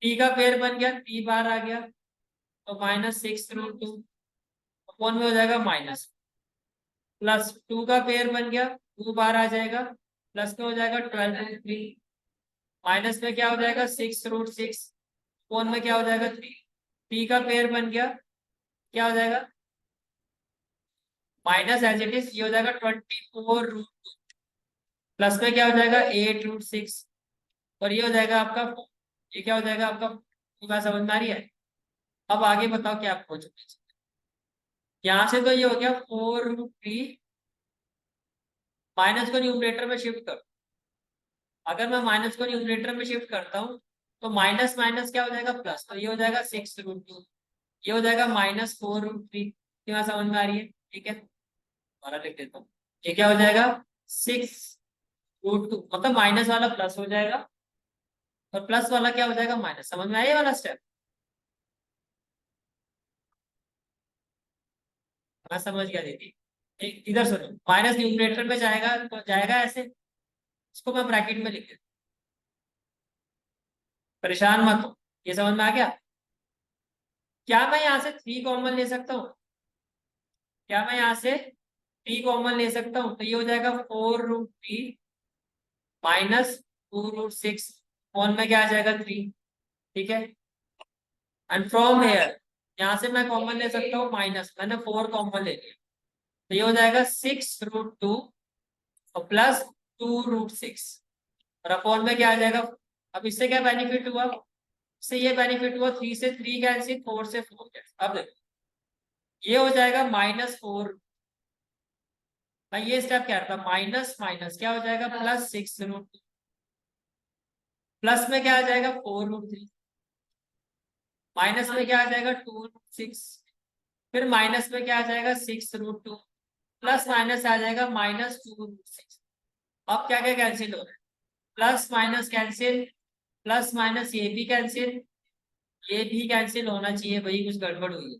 3 का पेयर बन गया, 3 बाहर आ गया तो -6√2, अपॉन में हो जाएगा माइनस। प्लस 2 का पेयर बन गया, 2 बाहर आ जाएगा, प्लस में हो जाएगा 12√3। माइनस में क्या हो जाएगा 6√6, अपॉन में क्या हो जाएगा 3। 3 का पेयर बन गया, क्या हो जाएगा माइनस एज इट इज, ये हो जाएगा 24√2। प्लस में क्या हो जाएगा 8√6, और ये हो जाएगा आपका 4। ये क्या हो जाएगा आपका, ये बात समझ में आ रही है। अब आगे बताओ क्या आपको चाहिए। यहाँ से तो ये हो गया 4√3, माइनस को न्यूमरेटर में शिफ्ट करो। अगर मैं माइनस को न्यूमरेटर में शिफ्ट करता हूँ तो माइनस माइनस क्या हो जाएगा प्लस, तो ये हो जाएगा 6√2, ये हो जाएगा -4√3। ये बात समझ में आ रही है, ठीक है। दोबारा लिख देता हूँ, ये क्या हो जाएगा 6√2, मतलब माइनस वाला प्लस हो जाएगा और प्लस वाला क्या हो जाएगा माइनस। समझ में आया ये वाला स्टेप, मैं समझ गया दीदी। इधर सुनो, माइनस न्यूमरेटर में जाएगा तो जाएगा ऐसे, इसको मैं ब्रैकेट में लिख देता हूं। परेशान मत हो, ये समझ में आ गया। क्या मैं यहाँ से 3 कॉमन ले सकता हूँ, क्या मैं यहाँ से 3 कॉमन ले सकता हूँ, तो ये हो जाएगा 4√3 -2√6, कॉमन में क्या आ जाएगा 3, ठीक है। एंड फ्रॉम हेयर यहाँ से मैं कॉमन ले सकता हूँ माइनस, मैंने 4 कॉमन ले लिया, तो ये हो जाएगा 6√2 और प्लस 2√6, और अपॉन में क्या आ जाएगा। अब इससे क्या बेनिफिट हुआ, इससे ये बेनिफिट हुआ 3 से 3 कैंसिल, 4 से 4 कैंसिल। अब देखो ये हो जाएगा -4। मैं ये स्टेप क्या था, माइनस माइनस क्या हो जाएगा +6√2, प्लस में क्या आ जाएगा 4√3, माइनस में क्या आ जाएगा 2√6, फिर माइनस में क्या आ जाएगा 6√2, प्लस माइनस आ जाएगा -2√6। अब क्या क्या कैंसिल हो रहा है, plus minus cancel, plus minus ये भी कैंसिल, ये भी कैंसिल होना चाहिए, भाई कुछ गड़बड़ हुई है।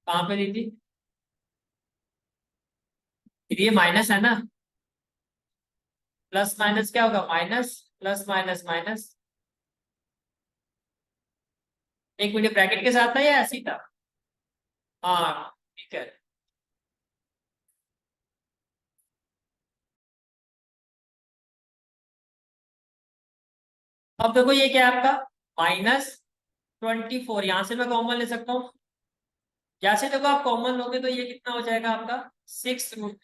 कहाँ पे दी थी, ये माइनस है ना, प्लस माइनस क्या होगा माइनस, प्लस माइनस माइनस। एक मिनट, ब्रैकेट के साथ था या ऐसे ही था। हाँ ठीक है। अब देखो ये क्या है आपका -24, यहां से मैं कॉमन ले सकता हूँ। जैसे देखो आप कॉमन लोगे तो ये कितना हो जाएगा आपका 6√।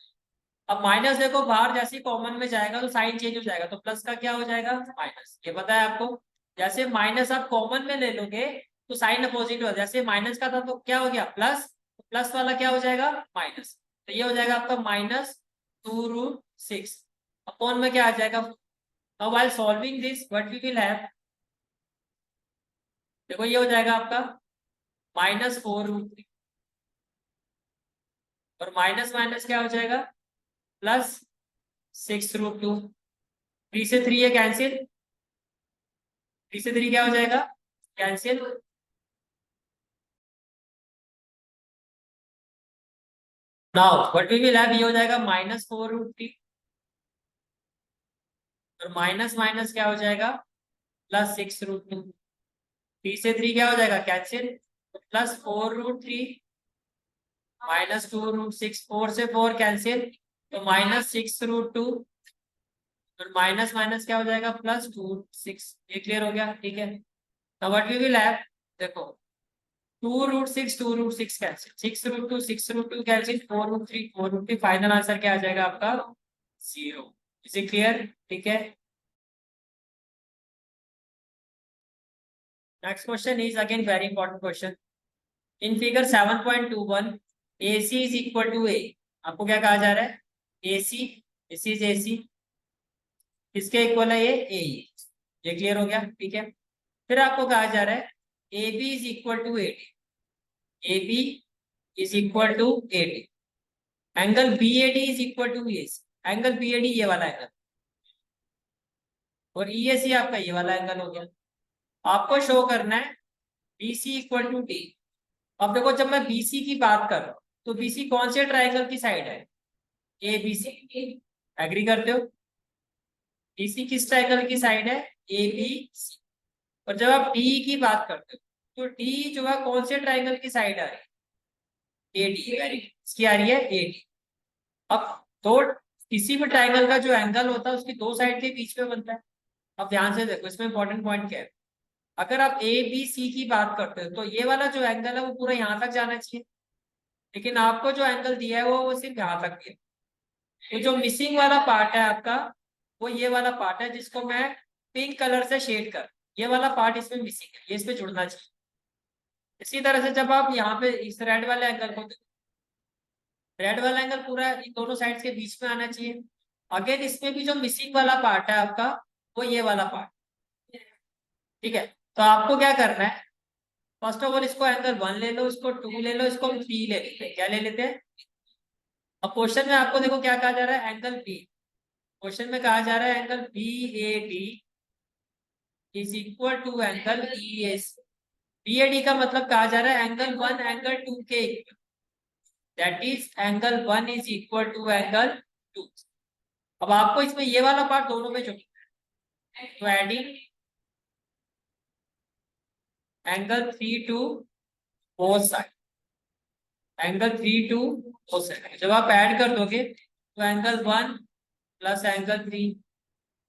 अब माइनस देखो बाहर जैसे कॉमन में जाएगा तो साइन चेंज हो जाएगा, तो प्लस का क्या हो जाएगा माइनस, ये पता है आपको। जैसे माइनस आप कॉमन में ले लोगे तो साइन अपोजिट हो, जैसे माइनस का था तो क्या हो गया प्लस, तो प्लस वाला क्या हो जाएगा माइनस, तो ये हो जाएगा आपका -2√6। अपॉन में क्या आ जाएगा। Now while solving this what we will have, देखो ये हो जाएगा आपका -4√3 और माइनस माइनस क्या हो जाएगा +6√2। 3 से 3 है कैंसिल, 3 से 3 क्या हो जाएगा cancel. Now what we will have, ये हो जाएगा -4√3 और माइनस माइनस क्या हो जाएगा +6√2। 3 से 3 क्या हो जाएगा कैंसिल, +4√3 -2√6, 4 से 4 कैंसिल तो -6√2 और माइनस माइनस क्या हो जाएगा +2√6। ये क्लियर हो गया, ठीक है। तो व्हाट वी विल हैव, देखो 2√6 2√6 कैंसिल, 6√2 6√2 कैंसिल, 4√3 4√3, फाइनल आंसर क्या आ जाएगा आपका 0। इज इट क्लियर, ठीक है। Next question is again very important question. In figure 7.21 AC is equal to A. आपको क्या कहा जा रहा है, AC, दिस इज AC, किसके इक्वल है ये ये क्लियर हो गया, ठीक है। फिर आपको कहा जा रहा है AB is equal to AD, AB is equal to AD, angle BAD is equal to AC, angle BAD ये वाला एंगल और EAC आपका ये वाला एंगल हो गया। आपको शो करना है BC इक्वल टू D। अब देखो जब मैं BC की बात कर रहा हूं तो BC कौन से ट्राइंगल की साइड है, ABC। एग्री करते हो, BC किस ट्राइंगल की साइड है, ABC। और जब आप D की बात करते हो तो D जो है कौन से ट्राइंगल की साइड आ रही है, AD। वेरी इसकी आ रही है AD। अब दो, किसी भी ट्राइंगल का जो एंगल होता है उसकी दो साइड के बीच में बनता है। अब ध्यान से देखो इसमें इंपॉर्टेंट पॉइंट क्या है, अगर आप ABC की बात करते हो तो ये वाला जो एंगल है वो पूरा यहाँ तक जाना चाहिए, लेकिन आपको जो एंगल दिया है वो सिर्फ यहाँ तक दिया। तो जो मिसिंग वाला पार्ट है आपका वो ये वाला पार्ट है जिसको मैं पिंक कलर से शेड कर, ये वाला पार्ट इसमें मिसिंग है, ये इसमें जुड़ना चाहिए। इसी तरह से जब आप यहाँ पे इस रेड वाले एंगल को, रेड वाला एंगल पूरा इन दोनों साइड्स के बीच में आना चाहिए। अगेन इसमें भी जो मिसिंग वाला पार्ट है आपका वो ये वाला पार्ट, ठीक है। तो आपको क्या करना है, फर्स्ट ऑफ ऑल इसको एंगल 1 ले लो, इसको 2 ले लो, इसको 3 ले लेते हैं। क्या ले लेते हैं, अब क्वेश्चन में आपको देखो क्या कहा जा रहा है, एंगल बी, क्वेश्चन में कहा जा रहा है angle BAD is equal to angle EAC। BAD का मतलब कहा जा रहा है एंगल 1 एंगल 2 के equal, that is angle 1 is equal to angle 2। अब आपको इसमें ये वाला पार्ट दोनों में जोड़ना है, तो adding angle 3 to both side, angle 3 to both side. जब आप ऐड कर दोगे तो angle 1 plus angle 3,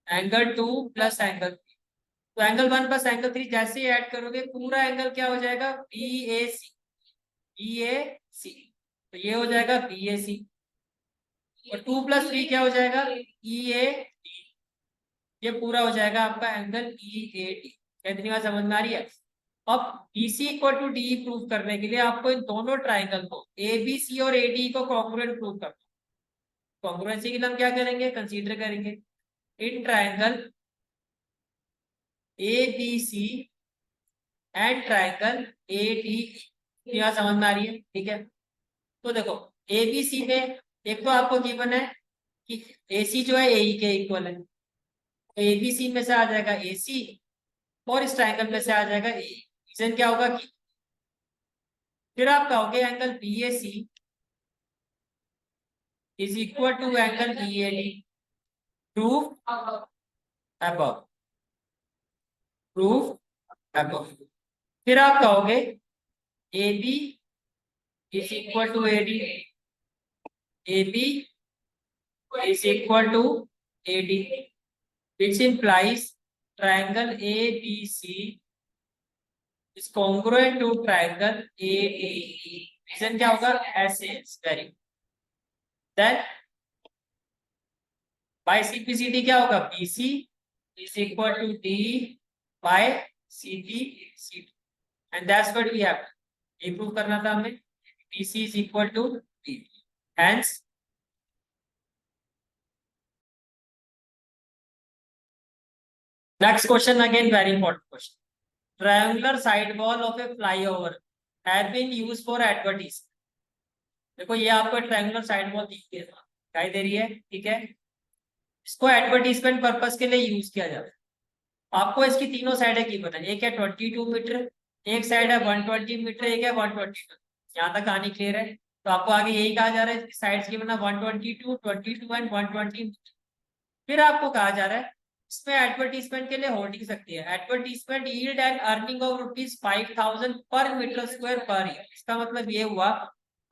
angle 2 plus angle 3, तो एंगल 1 प्लस एंगल 3 जैसे ही ऐड करोगे पूरा एंगल क्या हो जाएगा BAC, BAC। तो ये हो जाएगा BAC और 2 प्लस 3 क्या हो जाएगा EAD, ये पूरा हो जाएगा आपका एंगल EAD। कितनी बात समझ में आ रही है। अब BC equal to D prove करने के लिए आपको इन दोनों ट्राइंगल को ABC और AD को कॉन्ग्रुएंट प्रूव करना। कॉन्ग्रुएंसी के लिए हम क्या करेंगे, कंसीडर करेंगे in triangle ABC and triangle ADE। क्या समझ में आ रही है, ठीक है। तो देखो ABC में एक तो आपको गिवन है कि AC जो है AE के इक्वल है, तो ABC में से आ जाएगा AC और इस ट्राइंगल में से आ जाएगा AE। रीजन क्या होगा कि फिर आप कहोगे angle BAC is equal to angle EAD, proof above, proof above. फिर आप कहोगे AB is equal to AD, AB is equal to AD, which implies triangle ABC is congruent to triangle ADE। Reason क्या होगा, ऐसे very. Then bye CPCD क्या होगा, BC is equal to D by CPCD and that's what we have। ये prove करना था हमें, BC is equal to D, hence next question again very important question। Triangular side wall of a flyover have been used for advertise. देखो ये आपको triangular side wall दिखाई दे रही है, ठीक है। इसको एडवर्टीजमेंट पर्पस के लिए यूज किया जाता है। आपको इसकी तीनों साइडें की पता है, एक है 22 मीटर, एक साइड है 120 मीटर, एक है 120 मीटर। यहाँ तक कहानी क्लियर है। तो आपको आगे यही कहा जा रहा है, साइड्स की बना 122, 22 एंड 120। फिर आपको कहा जा रहा है इसमें एडवर्टीजमेंट के लिए होल्डिंग सकती है। Advertisement yield and earning of ₹5,000 पर मीटर स्क्वायर पर ईयर। इसका मतलब ये हुआ,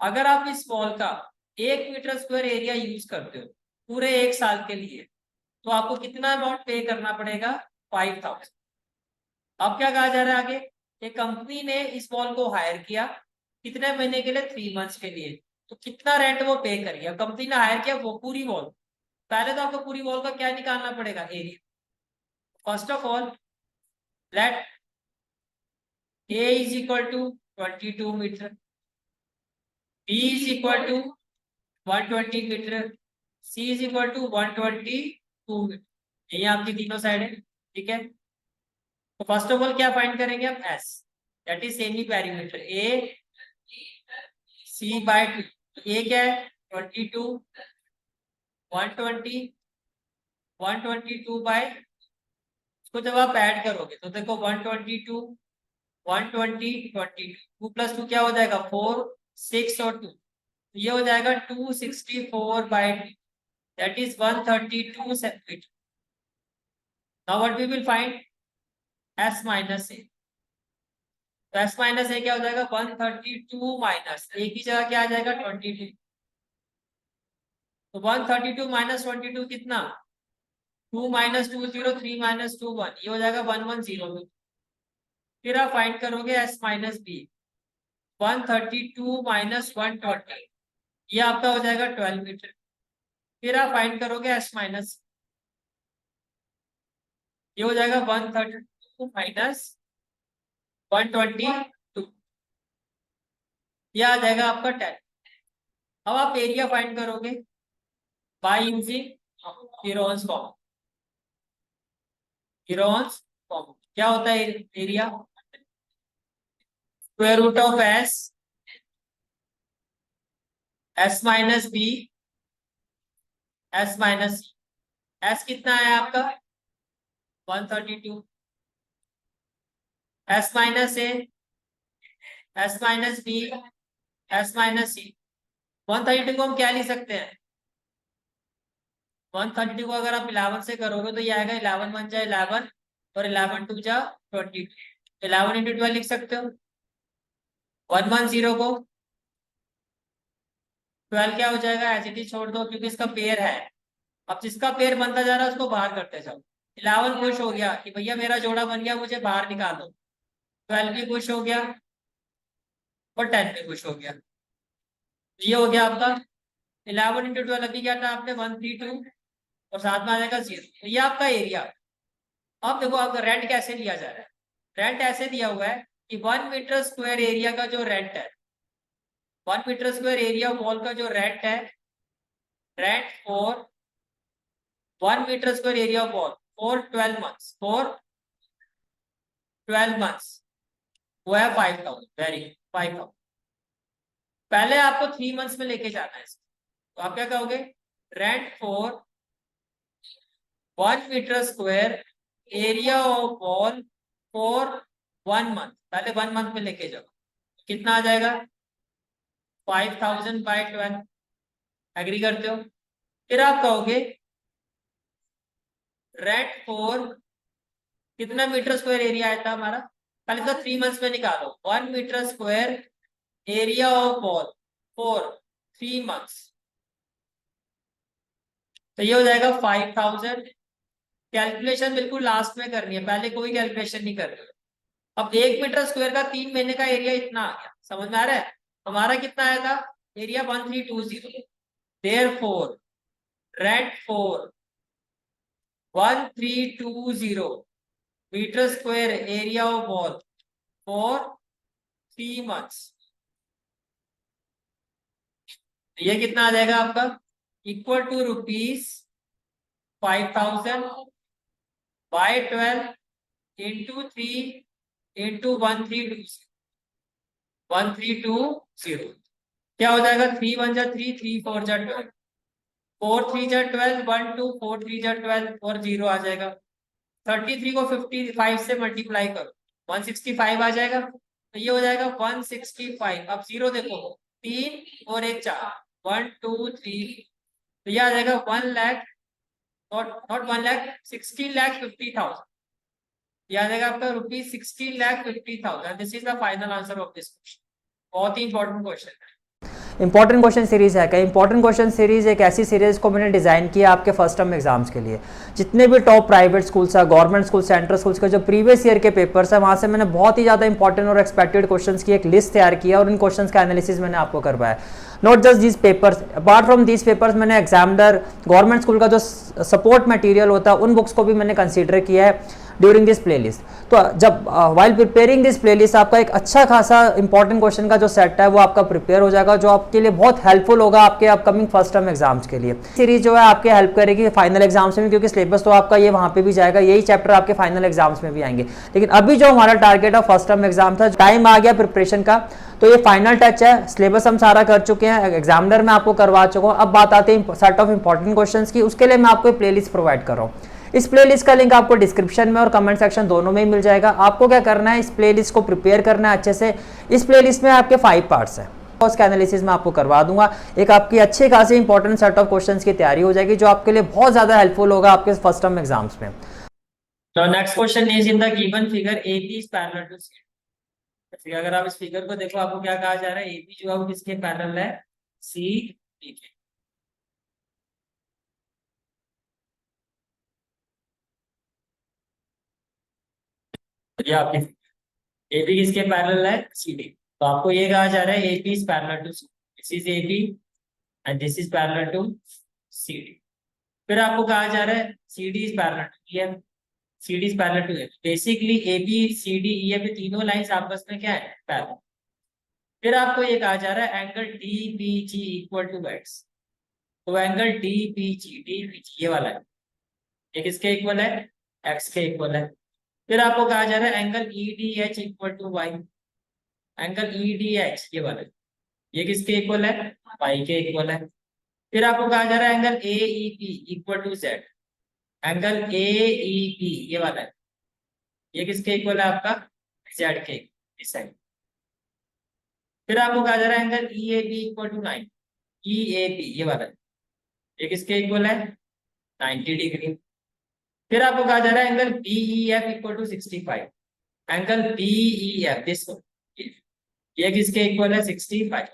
अगर आप इस मॉल का 1 मीटर स्क्वायर एरिया यूज करते हो पूरे 1 साल के लिए, तो आपको कितना अमाउंट पे करना पड़ेगा? 5,000। अब क्या कहा जा रहा है आगे, एक कंपनी ने इस मॉल को हायर किया कितने महीने के लिए? 3 मंथ्स के लिए। तो कितना रेंट वो पे करेगा? कंपनी ने हायर किया वो पूरी मॉल। पहले तो आपको पूरी वॉल का क्या निकालना पड़ेगा? Area. First of all let A is equal to 22 metre, B is equal to 120 metre, C is equal to 122 metre. ये आपकी तीनों साइड है, ठीक है। तो फर्स्ट ऑफ ऑल क्या फाइंड करेंगे हम? S, that is semi perimeter A C by 2। A क्या है? 22, 120, 122 बाय, इसको जब आप ऐड करोगे तो देखो 122, 120, 22 प्लस 2 क्या हो जाएगा? 4, 6 और 2, ये हो जाएगा 264 by 2, that is 132 centimetre. Now what we will find? S minus A. तो S माइनस ए क्या हो जाएगा? 132 माइनस ए की जगह क्या आ जाएगा? 22। तो 132 माइनस 22 कितना? 2 माइनस 2 0, 3 माइनस 2 1, ये हो जाएगा 110। फिर आप फाइंड करोगे S माइनस बी। 132 माइनस 120, ये आपका हो जाएगा 12 मीटर। फिर आप फाइंड करोगे S माइनस, ये हो जाएगा 132 माइनस 122, ये आ जाएगा आपका 10। अब आप एरिया फाइंड करोगे by using Heron's form. Heron's form क्या होता है? Area square root of S minus B, S minus C. S कितना है आपका? 132। एस माइनस ए, S minus B, S minus C. 132 को हम क्या लिख सकते हैं? 132 को अगर आप 11 से करोगे तो ये आएगा 11 1 जा 11 और 11 2 जा 22। 11 इंटू 12 लिख सकते हो। 110 को 12 क्या हो जाएगा? एच डी छोड़ दो क्योंकि इसका पेयर है। अब जिसका पेयर बनता जा रहा है उसको बाहर करते जाओ। 11 खुश हो गया कि भैया मेरा जोड़ा बन गया, मुझे बाहर निकालो। 12 भी खुश हो गया और 10 भी खुश हो गया। ये हो गया आपका 11 इंटू 12। अभी क्या था आपने? 132 और साथ में आ जाएगा 0। ये आपका एरिया। अब देखो आपका रेंट कैसे लिया जा रहा है। रेंट ऐसे दिया हुआ है कि 1 मीटर स्क्वायर एरिया का जो रेंट है, 1 मीटर स्क्वायर एरिया वॉल का जो रेंट है, rent for 1 metre square area wall for 12 months, for 12 months, वो है 5,000। वेरी 5,000। पहले आपको 3 मंथ्स में लेके जाना है इसको। तो आप क्या कहोगे? Rent for 1 metre square area of wall for 1 month. पहले 1 मंथ में लेके जाओ, कितना आ जाएगा? 5,000 बाय 12। एग्री करते हो? फिर आप कहोगे रेंट फॉर कितना मीटर स्क्वायर एरिया आया था हमारा? पहले तो 3 मंथ्स में निकालो। 1 metre square area of wall for 3 months, तो ये हो जाएगा 5,000। कैलकुलेशन बिल्कुल लास्ट में करनी है, पहले कोई कैलकुलेशन नहीं कर रही। अब 1 मीटर स्क्वायर का 3 महीने का एरिया इतना आ गया, समझ में आ रहा है? हमारा कितना आया था? Area 1320। Therefore rent for 1320 metre square area of wall for 3 months, ये कितना आ जाएगा आपका? Equal to ₹5,000 by 12 into 3 into 1320। 1320। क्या हो जाएगा, 3 1 जा 3, 3 4 जा 12, 4 3 जा 12, 1 2 4 3 जा 12 और 0 आ जाएगा। 33 को 55 से मल्टीप्लाई करो, 165 आ जाएगा। तो ये हो जाएगा 165। अब जीरो देखो, 3 और 1 4, 1 2 3, तो ये आ जाएगा 1 लाख, नॉट नॉट 1 लाख, 16,50,000। ये आ जाएगा आपका rupees 16,50,000। This is the final answer of this question. बहुत ही इंपॉर्टेंट क्वेश्चन है। इंपॉर्टेंट क्वेश्चन सीरीज़ है क्या? इंपॉर्टेंट क्वेश्चन सीरीज़ एक ऐसी सीरीज़ को मैंने डिज़ाइन किया आपके फर्स्ट टर्म एग्जाम्स के लिए। जितने भी टॉप प्राइवेट स्कूल्स है, गवर्नमेंट स्कूल, सेंट्रल स्कूल्स के जो प्रीवियस ईयर के पेपर्स है, वहाँ से मैंने बहुत ही ज़्यादा इंपॉर्टेंट और एक्सपेक्टेड क्वेश्चंस की एक लिस्ट तैयार किया और इन क्वेश्चंस का एनालिसिस मैंने आपको करवाया। Not just these papers, apart from these papers मैंने एग्जामिनर गवर्नमेंट स्कूल का जो सपोर्ट मटेरियल होता है उन बुक्स को भी मैंने कंसीडर किया है ड्यूरिंग दिस प्लेलिस्ट। तो जब वाइल प्रिपेयरिंग दिस प्लेलिस्ट आपका एक अच्छा खासा इंपॉर्टेंट क्वेश्चन का जो सेट है वो आपका प्रिपेयर हो जाएगा, जो आपके लिए बहुत हेल्पफुल होगा आपके अपकमिंग फर्स्ट टर्म एग्जाम्स के लिए। सीरीज जो है आपके हेल्प करेगी फाइनल एग्जाम्स में, क्योंकि सिलेबस तो आपका ये वहाँ पे भी जाएगा, यही चैप्टर आपके फाइनल एग्जाम्स में भी आएंगे। लेकिन अभी जो हमारा टारगेट है फर्स्ट टर्म एग्जाम था, टाइम आ गया प्रिपरेशन का, तो ये फाइनल टच है। सिलेबस हम सारा कर चुके हैं, एग्जामिनर में आपको करवा चुका हूँ। अब बात आती है सेट ऑफ इंपॉर्टेंट क्वेश्चंस की, उसके लिए मैं आपको प्लेलिस्ट प्रोवाइड कर रहा हूँ। इस प्लेलिस्ट का लिंक आपको डिस्क्रिप्शन में और कमेंट सेक्शन दोनों में ही मिल जाएगा। आपको क्या करना है, इस प्लेलिस्ट को प्रिपेयर करना है अच्छे से। इस प्लेलिस्ट में आपके 5 पार्ट्स हैं, उसका एनालिसिस मैं आपको करवा दूंगा। एक आपकी अच्छे खासी इंपॉर्टेंट सेट ऑफ क्वेश्चंस की तैयारी हो जाएगी, जो आपके लिए बहुत ज्यादा हेल्पफुल होगा आपके फर्स्ट टर्म एग्जाम्स में। तो next question is in the given figure AB is parallel to C. अगर आप इस फिगर को देखो, आपको क्या कहा जा रहा है, AB जो है वो किसके पैरेलल है, CD के। ये आपकी AB किसके पैरेलल है, CD। तो आपको ये कहा जा रहा है AB is parallel to CD, this is AB and this is parallel to CD। फिर आपको कहा जा रहा है CD is parallel to EF, CD is parallel to EF। Basically AB CD EF तीनों लाइंस आपस में क्या है, पैरेलल। फिर आपको ये कहा जा रहा है angle DBG equal to x। तो एंगल DBG ये वाला है, ये किसके इक्वल है, x के इक्वल है। फिर आपको कहा जा रहा है angle EDH equal to y। Angle EDH ये वाला है, ये किसके इक्वल है, y के इक्वल है। फिर आपको कहा जा रहा है angle AEP equal to z। Angle AEP ये वाला है, ये किसके इक्वल है, आपका z के इस साइड। फिर आपको कहा जा रहा है angle EAB equal to 9। EAB ये वाला है, ये किसके इक्वल है, 90 डिग्री। फिर आपको कहा जा रहा है angle BEF equal to 65। Angle BEF this, ये किसके इक्वल है, 65।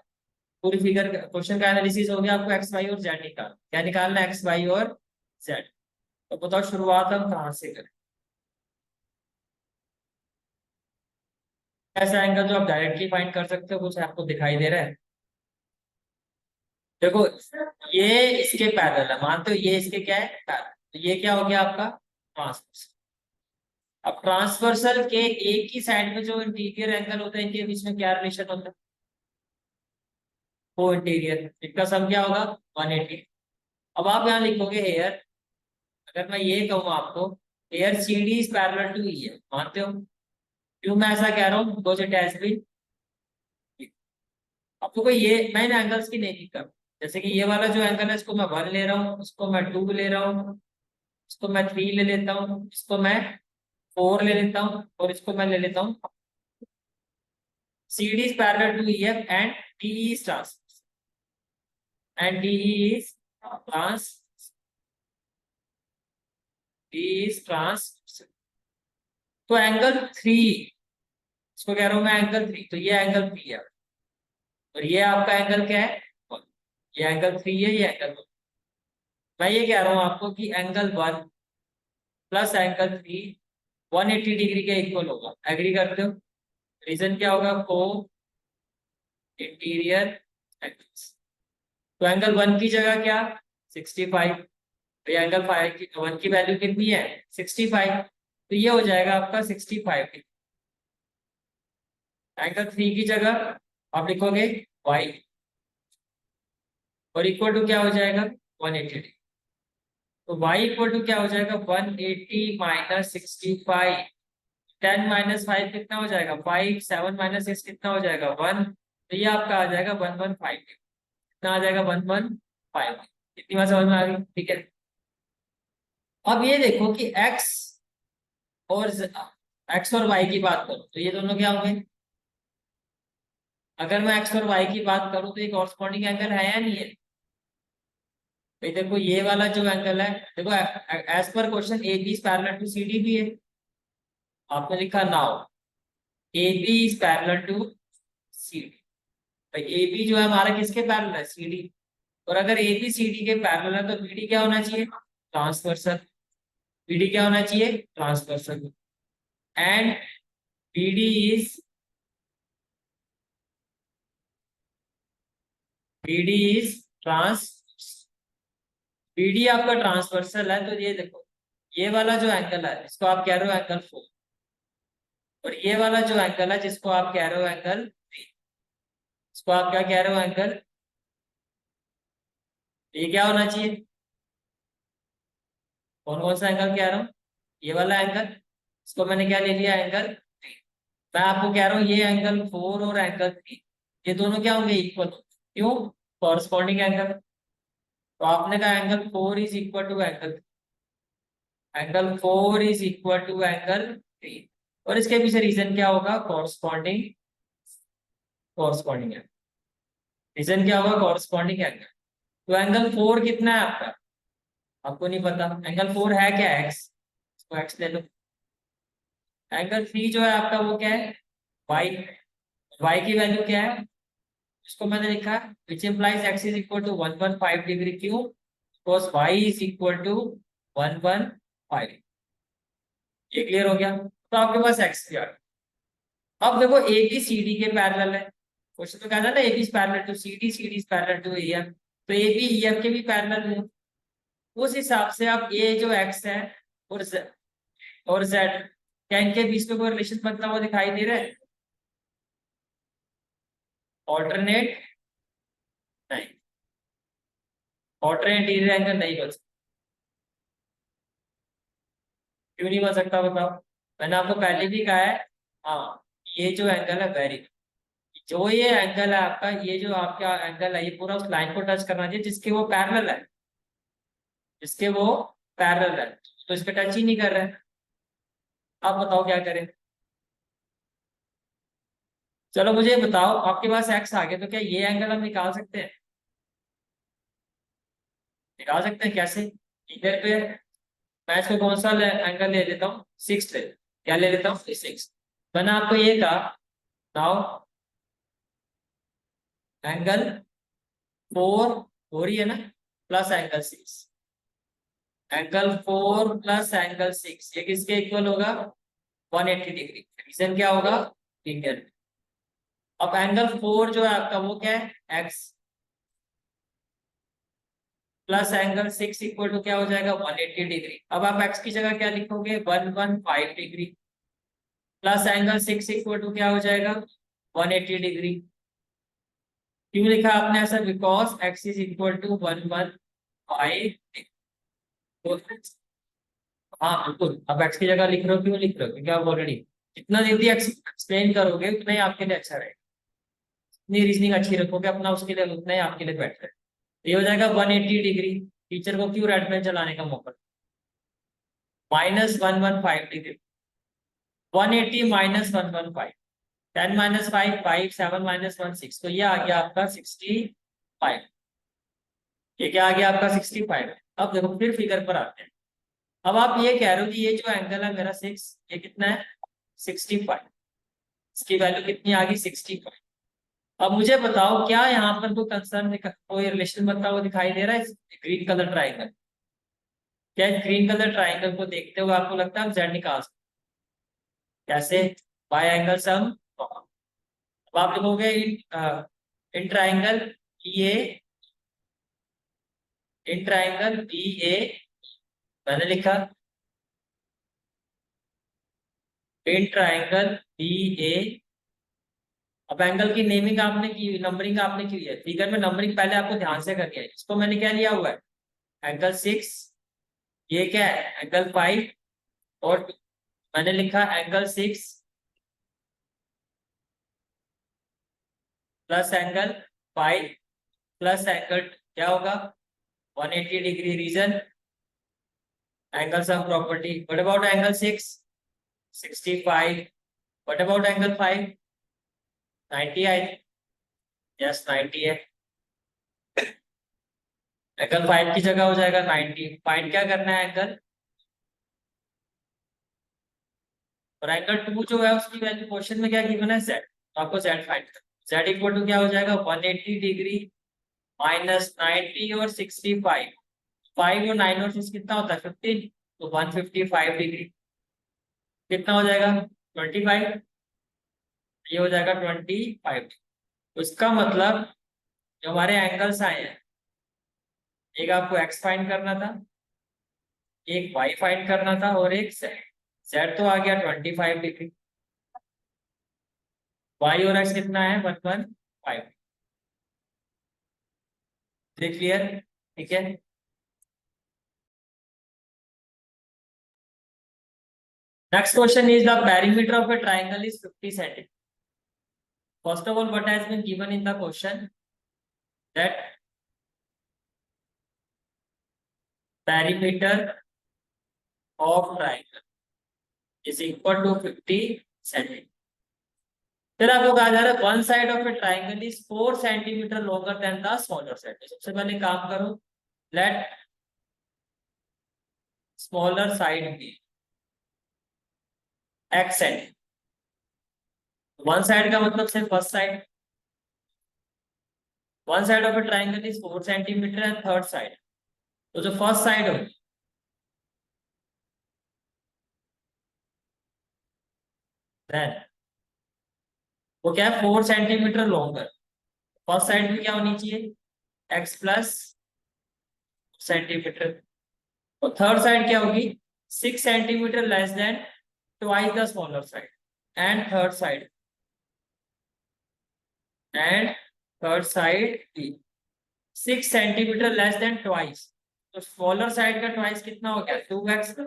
पूरी फिगर क्वेश्चन का एनालिसिस हो गया। आपको एक्स वाई और जेड निकालना, क्या निकालना है, एक्स वाई और जेड। तो बताओ शुरुआत हम कहाँ से करें। ऐसा एंगल जो आप डायरेक्टली फाइंड कर सकते हो, कुछ आपको दिखाई दे रहा है, देखो ये इसके पैरेलल है, मानते हो ये इसके क्या है, पैरेलल। तो ये क्या हो गया आपका ट्रांसवर्सल। अब ट्रांसवर्सल के एक ही साइड में जो इंटीरियर एंगल होता है, इनके बीच में क्या रिलेशन होता है, को इंटीरियर, इनका सम क्या होगा, 180। अब आप यहाँ लिखोगे हेयर, अगर मैं ये कहूँ आपको here CD is parallel to EF, मानते हो। क्यों मैं ऐसा कह रहा हूँ, बिकॉज इट हैज बीन। आपको कोई ये मैं इन एंगल्स की नहीं कर, जैसे कि ये वाला जो एंगल है इसको मैं 1 ले रहा हूँ, इसको मैं 2 ले रहा हूँ, इसको मैं 3 ले लेता हूँ, इसको मैं 4 ले लेता हूँ, और इसको मैं ले लेता हूँ। CD is parallel to EF and DE is transverse, and DE is transverse। तो एंगल 3, इसको कह रहा हूं मैं एंगल 3, तो ये एंगल 3 है, और ये आपका एंगल क्या है, 1। ये एंगल 3 है, ये एंगल 1। मैं ये कह रहा हूं आपको कि एंगल 1 प्लस एंगल 3 180 डिग्री के इक्वल होगा। एग्री करते हो। रीजन क्या होगा, को इंटीरियर एंगल्स। तो एंगल 1 की जगह क्या, 65। तो एंगल 5 की 1 की वैल्यू कितनी है, 65। तो ये हो जाएगा आपका 65। एंगल 3 की जगह आप लिखोगे y, और इक्वल टू क्या हो जाएगा, 180 डिग्री। तो y इक्वल टू क्या हो जाएगा, 180 माइनस 65 10 माइनस 5 कितना हो जाएगा 5, 7 माइनस 6 कितना हो जाएगा 1, तो ये आपका आ जाएगा 115, कितना आ जाएगा 115। कितनी बार समझ में आ गई, ठीक है। अब ये देखो कि और एक्स और वाई की बात करो तो ये दोनों क्या होंगे, अगर मैं एक्स और वाई की बात करूं तो ये कॉरस्पॉन्डिंग एंगल है या नहीं है। भाई देखो ये वाला जो एंगल है, देखो एज पर question A B is parallel to C D भी है, आपने लिखा now A B is parallel to C D. भाई ए बी जो है हमारा किसके पैरेलल है, सी डी। और अगर ए बी सी डी के पैरेलल है तो बी डी क्या होना चाहिए, ट्रांसवर्सल। बी डी क्या होना चाहिए, transversal. And B D is B D is trans BD आपका ट्रांसवर्सल है, तो ये देखो ये वाला जो एंगल है इसको आप कह रहे हो एंगल 4, और ये वाला जो एंगल है जिसको आप कह रहे हो एंगल 3, इसको आप क्या कह रहे हो एंगल, ये क्या होना चाहिए, कौन कौन सा एंगल कह रहा हूँ, ये वाला एंगल, इसको मैंने क्या ले लिया एंगल 3। मैं आपको कह रहा हूँ ये एंगल 4 और एंगल 3 ये दोनों क्या होंगे, इक्वल। क्यों, कॉरस्पॉन्डिंग एंगल। तो आपने कहा angle 4 is equal to angle 3, और इसके पीछे रीजन क्या होगा, कॉरस्पॉन्डिंग एंगल। रीजन क्या होगा, कॉरस्पॉन्डिंग एंगल। तो एंगल 4 कितना है आपका, आपको नहीं पता, एंगल 4 है क्या, एक्स, इसको एक्स ले लो। एंगल 3 जो है आपका वो क्या है, वाई। वाई की वैल्यू क्या है, इसको मैंने लिखा है which implies x is equal to 115 degree. क्यों, because y is equal to 115। ये क्लियर हो गया, तो आपके पास एक्स भी आ गया। अब देखो ए बी सी डी के पैरेलल है, क्वेश्चन तो कहता है ना A B parallel to C D is parallel to A F, तो ए बी ई एफ के भी पैरेलल है। उस हिसाब से आप ए जो एक्स है और जेड, क्या इनके बीच में कोई रिलेशन बनता हुआ दिखाई दे रहा है, ऑल्टरनेट नहीं, ऑल्टरनेट एंगल नहीं बन सकता। क्यों नहीं बन सकता बताओ, मैंने आपको पहले भी कहा है। हाँ, ये जो एंगल है वेरी, जो ये एंगल है आपका, ये जो आपका एंगल है ये पूरा उस लाइन को टच करना चाहिए जिसके वो पैरेलल है, जिसके वो पैरेलल है, तो इस पे टच ही नहीं कर रहे हैं। आप बताओ क्या करें। चलो मुझे बताओ, आपके पास एक्स आ गया तो क्या ये एंगल हम निकाल सकते हैं, निकाल सकते हैं कैसे, इधर पे मैं इसको कौन सा एंगल ले लेता हूँ, 6 ले, क्या ले लेता हूँ 6। मैंने आपको ये कहा नाउ एंगल 4 हो रही है ना, plus angle 6, angle 4 plus angle 6 ये किसके इक्वल होगा, 180 डिग्री। रीजन क्या होगा, लीनियर। अब एंगल 4 जो है आपका वो क्या है, x, plus angle 6 equal to क्या हो जाएगा 180 डिग्री। अब आप एक्स की जगह क्या लिखोगे 115 degree, plus angle 6 equal to क्या हो जाएगा 180 डिग्री। क्यों लिखा आपने ऐसा, because x is equal to 115। तो हाँ बिल्कुल, अब एक्स की जगह लिख रहे हो, क्यों लिख रहे हो, क्योंकि आप ऑलरेडी जितना जल्दी एक्सप्लेन करोगे उतना ही आपके लिए अच्छा रहेगा, जितनी रीजनिंग अच्छी रखोगे अपना उसके लिए उतना ही आपके लिए बेटर है। तो ये हो जाएगा 180 डिग्री, टीचर को क्यों रेड पेन चलाने का मौका, -115 डिग्री, 180 -115, 10 माइनस 5 5, 7 माइनस 1 6, तो ये आ गया आपका 65। ये क्या आ गया आपका 65। अब देखो फिर फिगर पर आते हैं। अब आप ये कह रहे हो कि ये जो एंगल है मेरा 6, ये कितना है 65, इसकी वैल्यू कितनी आ गई 65। अब मुझे बताओ क्या यहाँ पर कोई कंसर्न, कोई रिलेशन बनता हुआ दिखाई दे रहा है ग्रीन कलर ट्राइंगल, क्या ग्रीन कलर ट्राइंगल को देखते हुए आपको लगता है हम जेड निकाल सकते हैं? कैसे, बाय एंगल सम। अब आप लिखोगे इन ट्राइंगल ये, इन ट्राइंगल बी ए, मैंने लिखा इन ट्राइंगल बी ए। अब एंगल की नेमिंग आपने की, नंबरिंग आपने की है, फिगर में नंबरिंग पहले आपको ध्यान से करनी है। इसको मैंने क्या लिया हुआ है एंगल 6, ये क्या है एंगल 5 और 2। मैंने लिखा angle 6 plus angle 5 plus angle क्या होगा 180 degree reason angle sum property. What about angle 6? 65. What about angle 5? 90 आई. यस 90 है. एंगल 5 की जगह हो जाएगा 90. फाइंड क्या करना है एंगल, और एंगल 2 जो है उसकी वैल्यू क्वेश्चन में क्या गिवन है z. तो आपको z फाइंड करना है. z इक्वल टू क्या हो जाएगा 180 डिग्री माइनस 90 और 65. 5 और 9 और 6 कितना होता है 15. तो 155 डिग्री कितना हो जाएगा 25. ये हो जाएगा 25. तो इसका मतलब जो हमारे एंगल्स आए हैं, एक आपको x फाइंड करना था, एक y फाइंड करना था और एक z. z तो आ गया 25 डिग्री. y और x कितना है 115. क्लियर. ठीक है. Next question is the perimeter of a triangle is 50 centimeters. First of all, what has been given in the question that perimeter of triangle is equal to 50 centimeters. फिर आपको कहा जा रहा है one side of a triangle is 4 centimeter longer than the smaller side. तो सबसे पहले काम करो, let smaller side be x centimeter. One side का मतलब सिर्फ first side. One side of a triangle is 4 centimeter and third side. तो जो फर्स्ट साइड होगी then वो क्या है 4 सेंटीमीटर लॉन्गर. फर्स्ट साइड में क्या होनी चाहिए x प्लस सेंटीमीटर. और थर्ड साइड क्या होगी 6 centimetre less than twice the smaller side. And third side भी 6 सेंटीमीटर लेस देन ट्वाइस. तो स्मॉलर साइड का ट्वाइस कितना हो गया 2x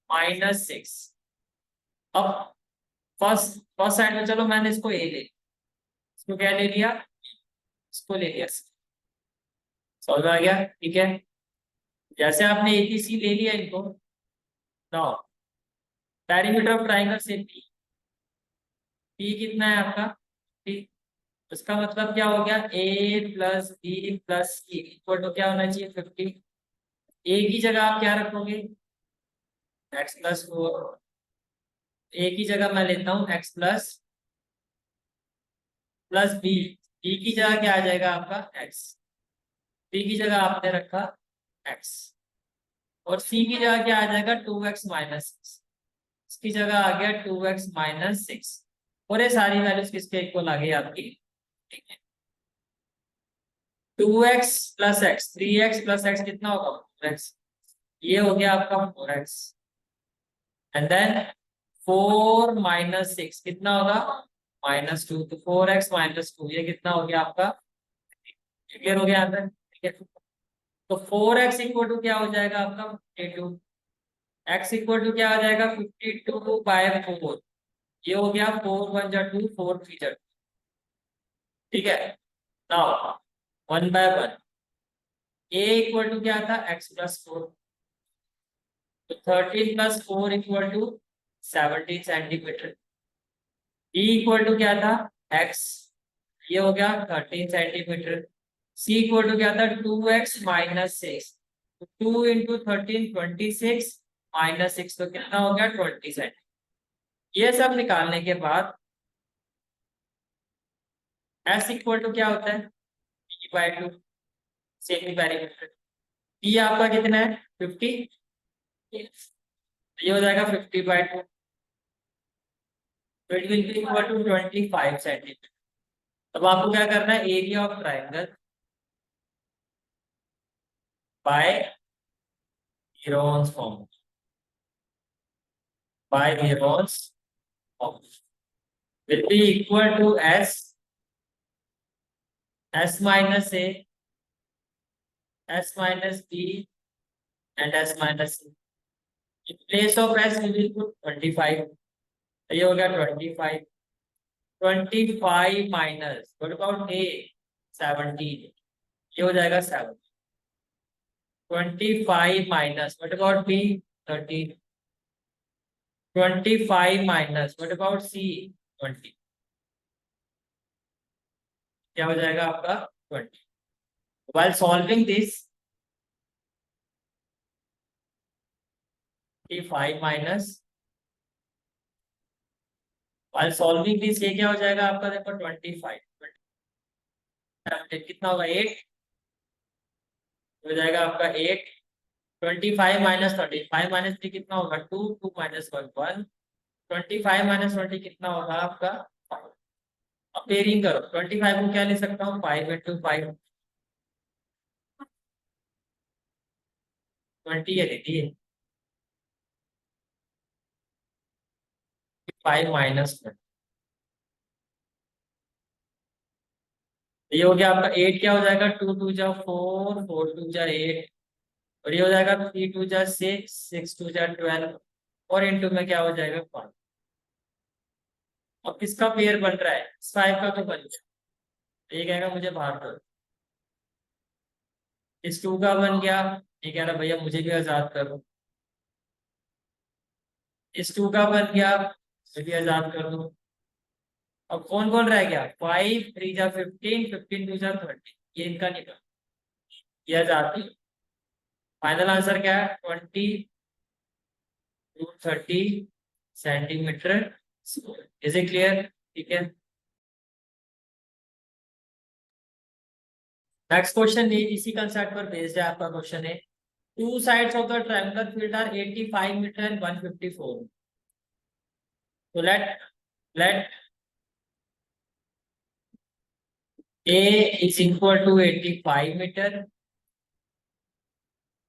माइनस 6. अब फर्स्ट साइड में चलो मैंने इसको a ले, इसको क्या ले लिया, इसको ले लिया. समझ में आ गया. ठीक है. जैसे आपने a की c ले लिया इनको, नाउ पेरीमीटर ऑफ ट्राइंगल से p कितना है आपका p. इसका मतलब क्या हो गया a plus b plus c equal to क्या होना चाहिए 50. a की जगह आप क्या रखोगे x प्लस 4. a की जगह मैं लेता हूँ x प्लस b. b की जगह क्या आ जाएगा आपका x. b की जगह आपने रखा x और c की जगह क्या आ जाएगा 2x माइनस 6. इसकी जगह आ गया 2x माइनस 6 और ये सारी वैल्यूज किसके इक्वल आ गई आपकी. ठीक है. 2x plus x 3x plus x कितना होगा 4x. ये हो गया आपका 4x एंड देन 4 माइनस 6 कितना होगा -2. तो 4x माइनस 2 ये कितना हो गया आपका. क्लियर हो गया आंसर. ठीक है. तो 4x इक्वल टू क्या हो जाएगा आपका 52. x इक्वल टू क्या हो जाएगा 52 बाय 4. ये हो गया 4 1 जा 2 4 3 जा 2. ठीक है. Now 1 by 1 a equal to क्या था x प्लस 4. तो 13 plus 4 equal to 17 centimetre. b equal to क्या था x, ये हो गया 13 सेंटीमीटर. c इक्वल टू क्या था 2x माइनस 6. 2 इंटू 13 26 माइनस 6 तो कितना हो गया 20 सेंटीमीटर. ये सब निकालने के बाद s इक्वल टू क्या होता है p by 2 semi perimeter. p आपका कितना है 50. ये हो जाएगा 50 बाय 2. तो it will be equal to 25 centimetre. अब आपको क्या करना है area of triangle by Heron's formula. By Heron's formula will be equal to s minus a, s minus b and s minus c. In place of s we will put 25. ये हो गया 25, 25 minus what about ए 17, ये हो जाएगा 7, 25 minus what about B 13, 25 minus what about C 20, क्या हो जाएगा आपका 20। While solving this 5 minus, while solving this ये क्या हो जाएगा आपका, देखो 25, कितना होगा 8, हो जाएगा आपका 8, 25 माइनस 30, 5 माइनस 3 कितना होगा 2, 2 माइनस 1 1, 25 माइनस 20 कितना होगा आपका 5। अब पेयरिंग करो, 25 को क्या ले सकता हूँ 5 इंटू 5, 20 ये लेती है 5 माइनस 20, ये हो गया आपका 8, क्या हो जाएगा 2 2 जा 4, 4 2 जा 8, और ये हो जाएगा 3 2 जा 6, 6 2 जा 12, और इंटू में क्या हो जाएगा 5। अब किसका पेयर बन रहा है, 5 का तो बन गया, तो ये कहेगा मुझे बाहर करो, इस 2 का बन गया, ये कह रहा भैया मुझे भी आजाद करो, इस 2 का बन गया, मुझे भी आजाद कर दो। अब कौन कौन रह गया, 5 3 जा 15, 15 2 जा 30, ये इनका निकल, ये आजाद नहीं। फाइनल आंसर क्या है 20 to 30 centimetre square. Is it clear, ठीक है। नेक्स्ट क्वेश्चन ये इसी कंसेप्ट पर बेस्ड है, आपका क्वेश्चन है two sides of the triangular field are 85 metre and 154, so let A is equal to 85 meter,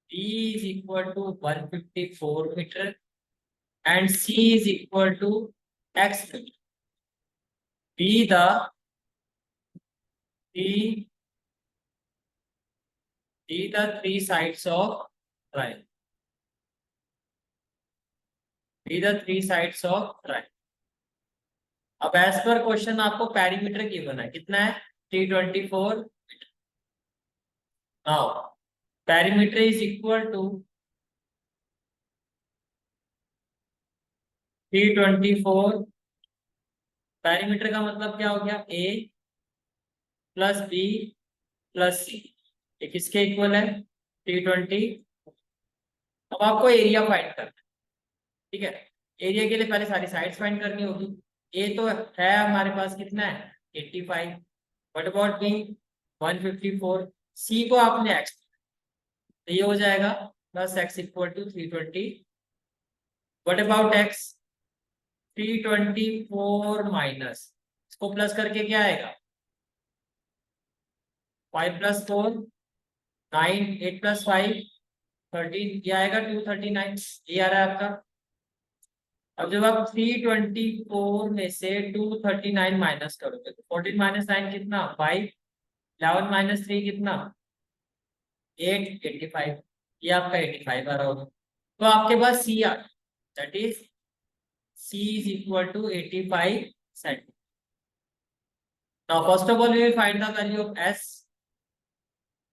B is equal to 154 meter, and C is equal to X meter. Be the three sides of triangle. Be the three sides of triangle. अब as पर question आपको perimeter given है, कितना है 324 metre. Now perimeter is equal to 324, perimeter का मतलब क्या हो गया A plus B plus C, ये किसके इक्वल है 320। अब आपको एरिया फाइंड करना है, ठीक है। एरिया के लिए पहले सारी साइड्स फाइंड करनी होगी। ए तो है हमारे पास, कितना है 85, व्हाट अबाउट बी 154, सी को आपने एक्स, तो ये हो जाएगा plus x equal to 320, what about x 324 minus, इसको प्लस करके क्या आएगा 5 प्लस 4 9, 8 प्लस 5 13, ये आएगा 239, ये आ रहा है आपका। अब जब आप 324 में से 239 माइनस करोगे तो 14 माइनस 9 कितना 5, 11 माइनस 3 कितना 8, 85, ये आपका 85 आ रहा होगा। तो आपके पास सी आ, that is C is equal to 85 centimetre. Now first of all we will find the value of S,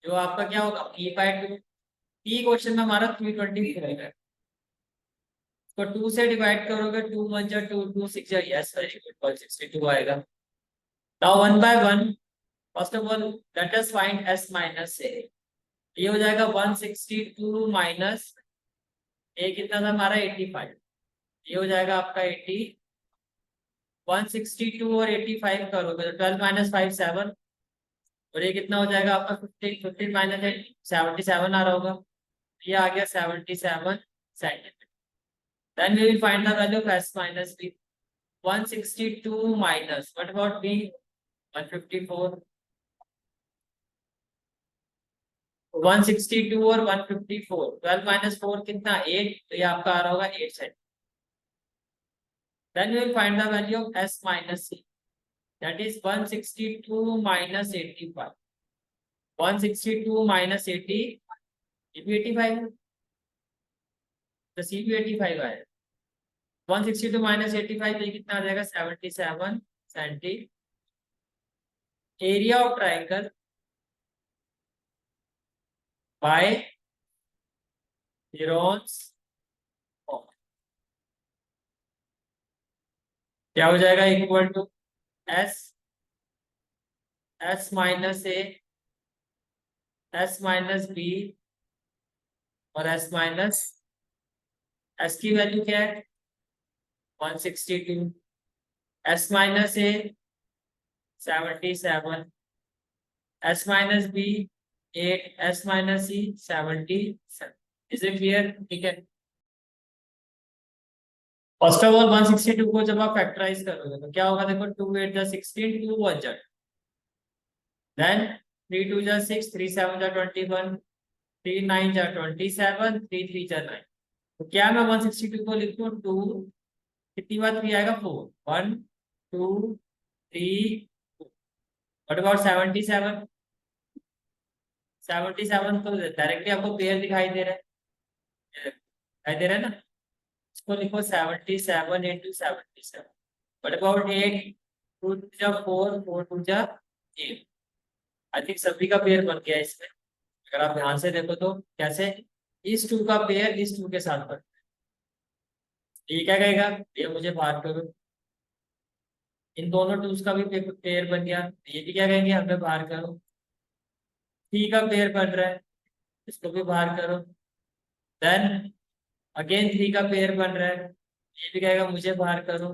जो आपका क्या होगा p/2, p क्वेश्चन में हमारा 324 है, तो 2 से डिवाइड करोगे 2 1 जा 2 2 6 जा, यस वेरी गुड 162 आएगा। Now one by one, first of all let us find s minus a, ये हो जाएगा 162 माइनस a कितना था हमारा 85, ये हो जाएगा आपका 80, 162 और 85 करोगे तो 12 माइनस 5 7, और ये कितना हो जाएगा आपका 15, 15 माइनस 8 77 आ रहा होगा, ये आ गया 77 centimetre. Then we will find the value of s minus b. 162 minus what about b 154, 162 और 154, 12 minus 4 कितना 8, तो ये आपका आ रहा होगा 8 centimetre. Then we will find the value of s minus c, that is 162 minus 85, 162 minus 80, ये भी 85 है, तो c भी 85 आया। 162 माइनस 85 ये कितना आ जाएगा 77 centi. Area of triangle by neurons क्या हो जाएगा equal to s s minus A S minus b और एस माइनस एस की वैल्यू क्या है 162 s minus a 77 s minus b 8 s minus c 77 is it clear. ठीक है first of all 162 को जब आप फैक्टराइज करोगे तो क्या होगा देखो 2 8 जा 16 2 1 जा देन 3 2 जा 6 3 7 जा 21 3 9 जा 27 3 3 जा 9 तो क्या मैं 162 को लिखूं 2 कितनी बार 3 आएगा 4 1 2 3 व्हाट अबाउट 77 77 तो डायरेक्टली आपको पेयर दिखाई दे रहा है ना इसको लिखो 77 into 77 व्हाट अबाउट 8 2 जा 4 4 2 जा 8 आई थिंक सभी का पेयर बन गया इसमें अगर आप ध्यान से देखो तो कैसे इस 2 का पेयर इस 2 के साथ बन ये क्या कहेगा ये मुझे बाहर करो इन दोनों टूल्स का भी पेयर बन गया ये भी क्या कहेंगे हमें बाहर करो 3 का पेयर बन रहा है इसको भी बाहर करो देन अगेन 3 का पेयर बन रहा है ये भी कहेगा मुझे बाहर करो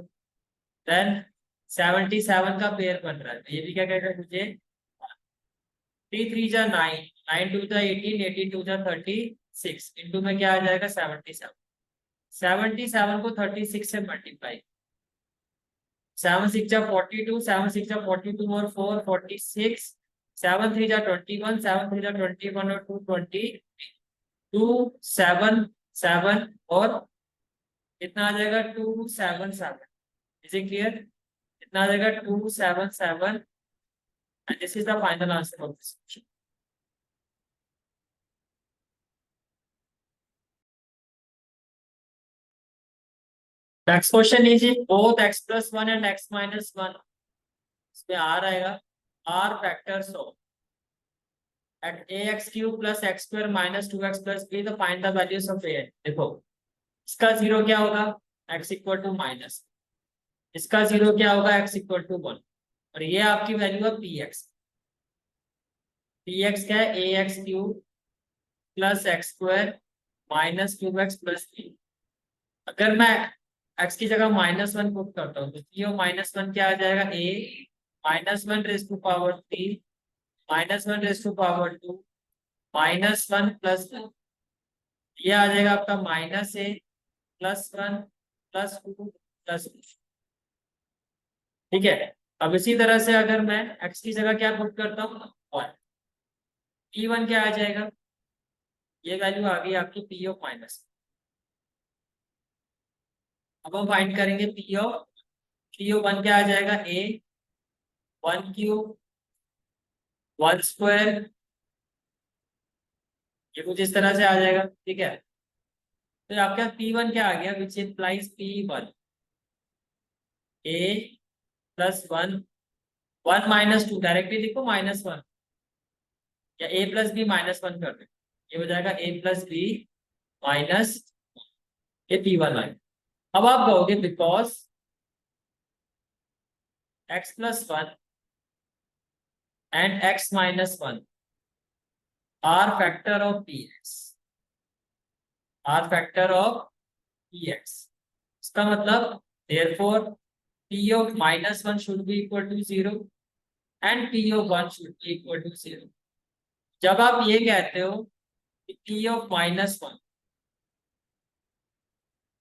देन 77 का पेयर बन रहा है तो ये भी क्या कहेगा मुझे 3 3 जा 9 9 2 जा 18 18 2 जा 36 इंटू में क्या आ जाएगा 77 77 को 36 से मल्टीप्लाई 7 6 जा 42 7 6 जा 42 और 4 46 7 3 जा 21 7 3 जा 21 और 2 20 2 7 7 और कितना आ जाएगा 277 इज इट क्लियर कितना आ जाएगा 277 and this is the final answer of this question. Next question is both x plus 1 and x minus 1 इसमें r आएगा r factors of at ax cube plus x square minus 2x plus b तो find the values of a देखो इसका zero क्या होगा x equal to minus इसका zero क्या होगा x इक्वल टू 1 और ये आपकी वैल्यू है px px क्या है ax cube plus x square minus 2x plus 3 अगर मैं x की जगह -1 पुट करता हूँ तो ये -1 क्या आ जाएगा a -1 raise to power 3 -1 raise to power 2 -1 plus 2 ये आ जाएगा आपका -a +1 +2 +2 ठीक है अब इसी तरह से अगर मैं x की जगह क्या पुट करता हूँ 1 p1 क्या आ जाएगा ये वैल्यू आ गई आपकी p ऑफ माइनस अब हम फाइंड करेंगे p ऑफ 1 क्या आ जाएगा a 1 क्यूब 1 स्क्वायर ये कुछ इस तरह से आ जाएगा ठीक है तो आपका p1 क्या आ गया which implies p1 a plus 1 1 minus 2 directly लिखो -1 या a प्लस बी -1 कर दे ये हो जाएगा a प्लस बी माइनस ये p1 आएगा अब आप कहोगे because x plus 1 and x minus 1 are factor of px are factor of px इसका मतलब therefore p of -1 should be equal to 0 and p of 1 should be equal to 0 जब आप ये कहते हो कि p of -1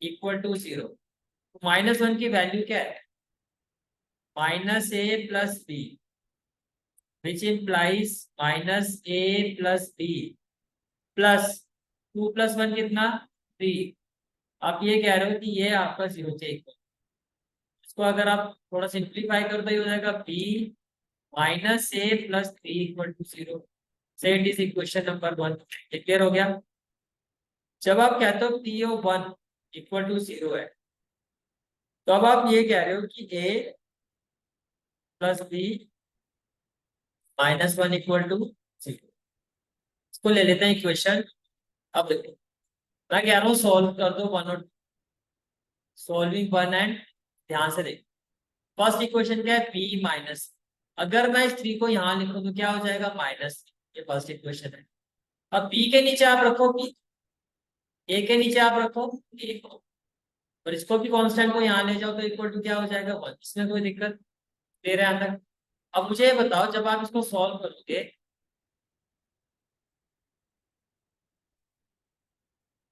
इक्वल टू 0 तो -1 की वैल्यू क्या है -a plus b which implies -a plus b plus 2 plus 1 कितना 3 आप ये कह रहे हो कि ये आपका 0 से इक्वल इसको अगर आप थोड़ा सिंप्लीफाई कर दो ये हो जाएगा b minus a plus 3 equal to 0 से it is equation number 1 clear हो गया जब आप कहते हो p of 1 इक्वल टू 0 है तो अब आप ये कह रहे हो कि a plus b -1 equal to 0। इसको ले लेते हैं इक्वेशन। अब देखो, मैं कह रहा हूँ सॉल्व कर दो वन और सॉल्विंग वन एंड, ध्यान से देखो। फर्स्ट इक्वेशन क्या है, बी माइनस। अगर मैं इस 3 को यहाँ लिखूं तो क्या हो जाएगा, माइनस। ये फर्स्ट इक्वेशन है। अब बी के नीचे आप रखो बी, ए के नीचे आप रखो ए को, और इसको भी कांस्टेंट को यहाँ ले जाओ तो इक्वल टू क्या हो जाएगा, 1। इसमें कोई दिक्कत दे रहे हैं अंदर। अब मुझे ये बताओ, जब आप इसको सॉल्व करोगे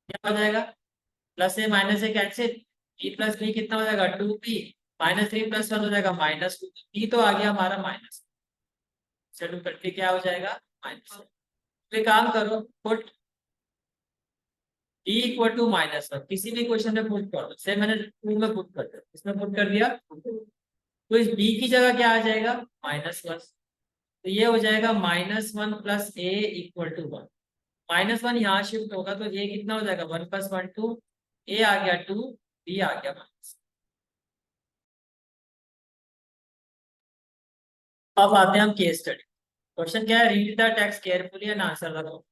क्या हो जाएगा, प्लस ए माइनस ए कैंसिल, बी प्लस बी कितना हो जाएगा, 2b, -3 + 1 हो जाएगा -2। बी तो आ गया हमारा माइनस, चलो करके क्या हो जाएगा, माइनस। तो एक काम करो, पुट b इक्वल टू -1 किसी भी क्वेश्चन में पुट कर दो। से मैंने 2 में पुट कर दिया, इसमें पुट कर दिया, तो इस b की जगह क्या आ जाएगा, -1। तो ये हो जाएगा -1 + a इक्वल टू 1। -1 यहाँ शिफ्ट होगा तो ये कितना हो जाएगा, 1 + 1 2, a आ गया 2, b आ गया माइनस। अब आते हैं हम केस स्टडी। क्वेश्चन क्या है, read the text carefully and answer the question.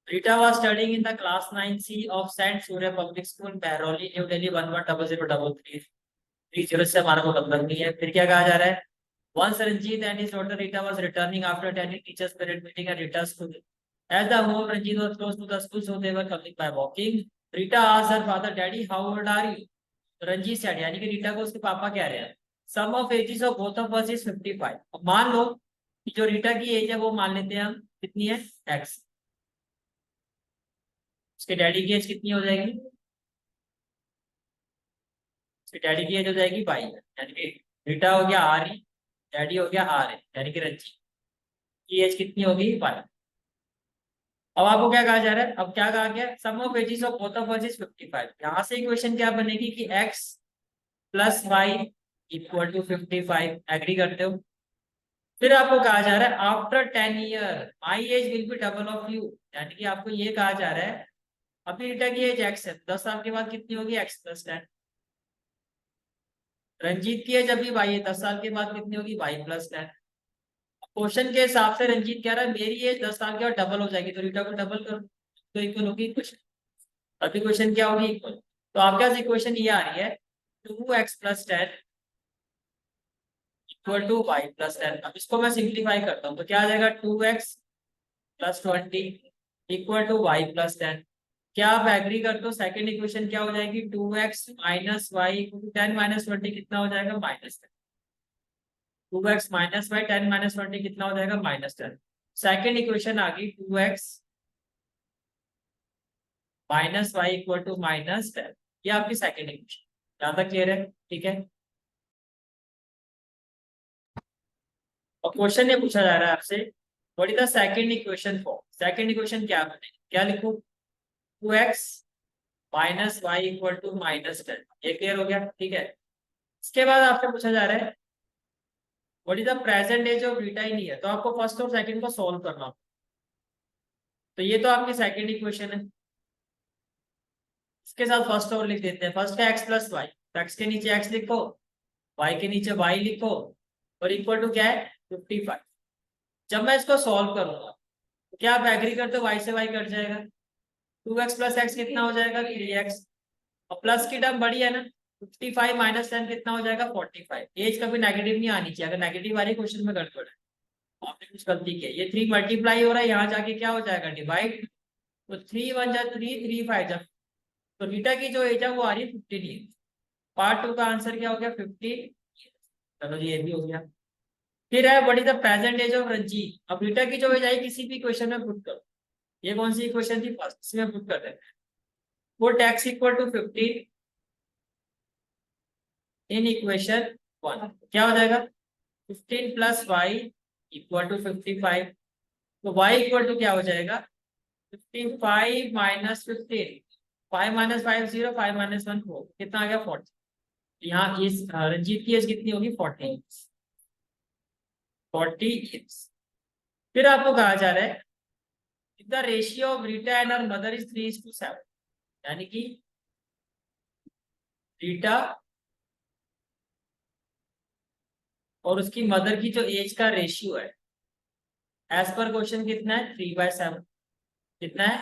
Rita was studying in the class 9C of Saint Surya Public School, Mehrauli, New Delhi 110033। 30 से हमारा को मतलब नहीं है। फिर क्या कहा जा रहा है, once Ranjit and his daughter Rita was returning after attending teachers parent meeting at Rita's school. As the home Ranjit was close to the school, so they were coming by walking. Rita asked her father, "Daddy, how old are you?" तो Ranjit said, यानी कि रीटा को उसके पापा कह रहे हैं, sum of ages of both of us is 55। अब मान लो कि जो रीटा की एज है वो मान लेते हैं हम कितनी है, x। उसके डैडी की एज कितनी हो जाएगी, उसके डैडी की एज हो जाएगी 22, यानी कि रीटा हो गया आर ई, डैडी हो गया आर ए, यानी कि रंजीत की एज कितनी होगी, 22। अब आपको क्या कहा जा रहा है, अब क्या कहा गया, sum of ages of both of us is 55। यहाँ से इक्वेशन क्या बनेगी कि x + y equal to 55। Agree करते हो। फिर आपको कहा जा रहा है after 10 year my age will be double of you, यानी कि आपको ये कहा जा रहा है अभी रीटा की एज x है, 10 साल के बाद कितनी होगी, x + 10। रंजीत की एज अभी y है, 10 साल के बाद कितनी होगी, y + 10। क्वेश्चन के हिसाब से रंजीत कह रहा है मेरी एज 10 साल के बाद डबल हो जाएगी, तो रीटा को डबल करो तो इक्वल होगी इक्वेशन। अभी क्वेश्चन क्या होगी, इक्वल। तो आपके पास इक्वेशन ये आ रही है 2x + 10 इक्वल टू y + 10। अब इसको मैं सिंप्लीफाई करता हूँ तो क्या आ जाएगा, 2x + 20 इक्वल टू y + 10। क्या आप एग्री करते हो, सेकंड इक्वेशन क्या हो जाएगी, 2x - y = 10 - 20 कितना हो जाएगा, -10। 2x - y 10 - 20 कितना हो जाएगा, -10। सेकंड इक्वेशन आ गई 2x - y = -10। ये आपकी सेकंड इक्वेशन। यहाँ तक क्लियर है, ठीक है। और क्वेश्चन ये पूछा जा रहा है आपसे, what is the second equation for. Second equation क्या बनेगी, क्या लिखूं, 2x - y = -10। ये क्लियर हो गया, ठीक है। इसके बाद आपसे पूछा जा रहा है what is the present age of Rita in year. तो आपको फर्स्ट और सेकंड को सॉल्व करना होगा। तो ये तो आपकी सेकंड इक्वेशन है, इसके साथ फर्स्ट और लिख देते हैं। फर्स्ट का x + y, तो x के नीचे x लिखो, y के नीचे y लिखो, और इक्वल टू क्या है, 55। जब मैं इसको सॉल्व करूंगा तो क्या आप एग्री करते हो, y से y कट जाएगा, 2x + x कितना हो जाएगा, 3x। और प्लस की टर्म बड़ी है ना, 55 - 10 कितना हो जाएगा, 45। एज कभी नेगेटिव नहीं आनी चाहिए, अगर नेगेटिव आ रही क्वेश्चन में गड़बड़ है, आपने कुछ गलती की है। ये 3 मल्टीप्लाई हो रहा है, यहाँ जाके क्या हो जाएगा, डिवाइड। तो 3 × 1 = 3, 3 × 5 = 5। तो रीटा की जो एज है वो आ रही है 15 ईयर। पार्ट 2 का आंसर क्या हो गया, 50। चलो जी, ये भी हो गया। फिर है what is the present age of Ranjit. अब रीटा की जो एज आई किसी भी क्वेश्चन में पुट करो। ये कौन सी इक्वेशन थी, फर्स्ट, इसमें पुट कर देते हैं। पुट x = 15 इन इक्वेशन 1, क्या हो जाएगा, 15 + y = 55। तो y इक्वल टू क्या हो जाएगा, 55 - 15। 5 - 5 0, 5 - 1 4, कितना आ गया, 40। यहाँ इस रंजीत की एज कितनी होगी, 40 ईयर्स। फिर आपको कहा जा रहा है the ratio of Rita and her mother is 3:7, यानी कि रीटा और उसकी मदर की जो एज का रेशियो है, एज पर क्वेश्चन कितना है 3/7, कितना है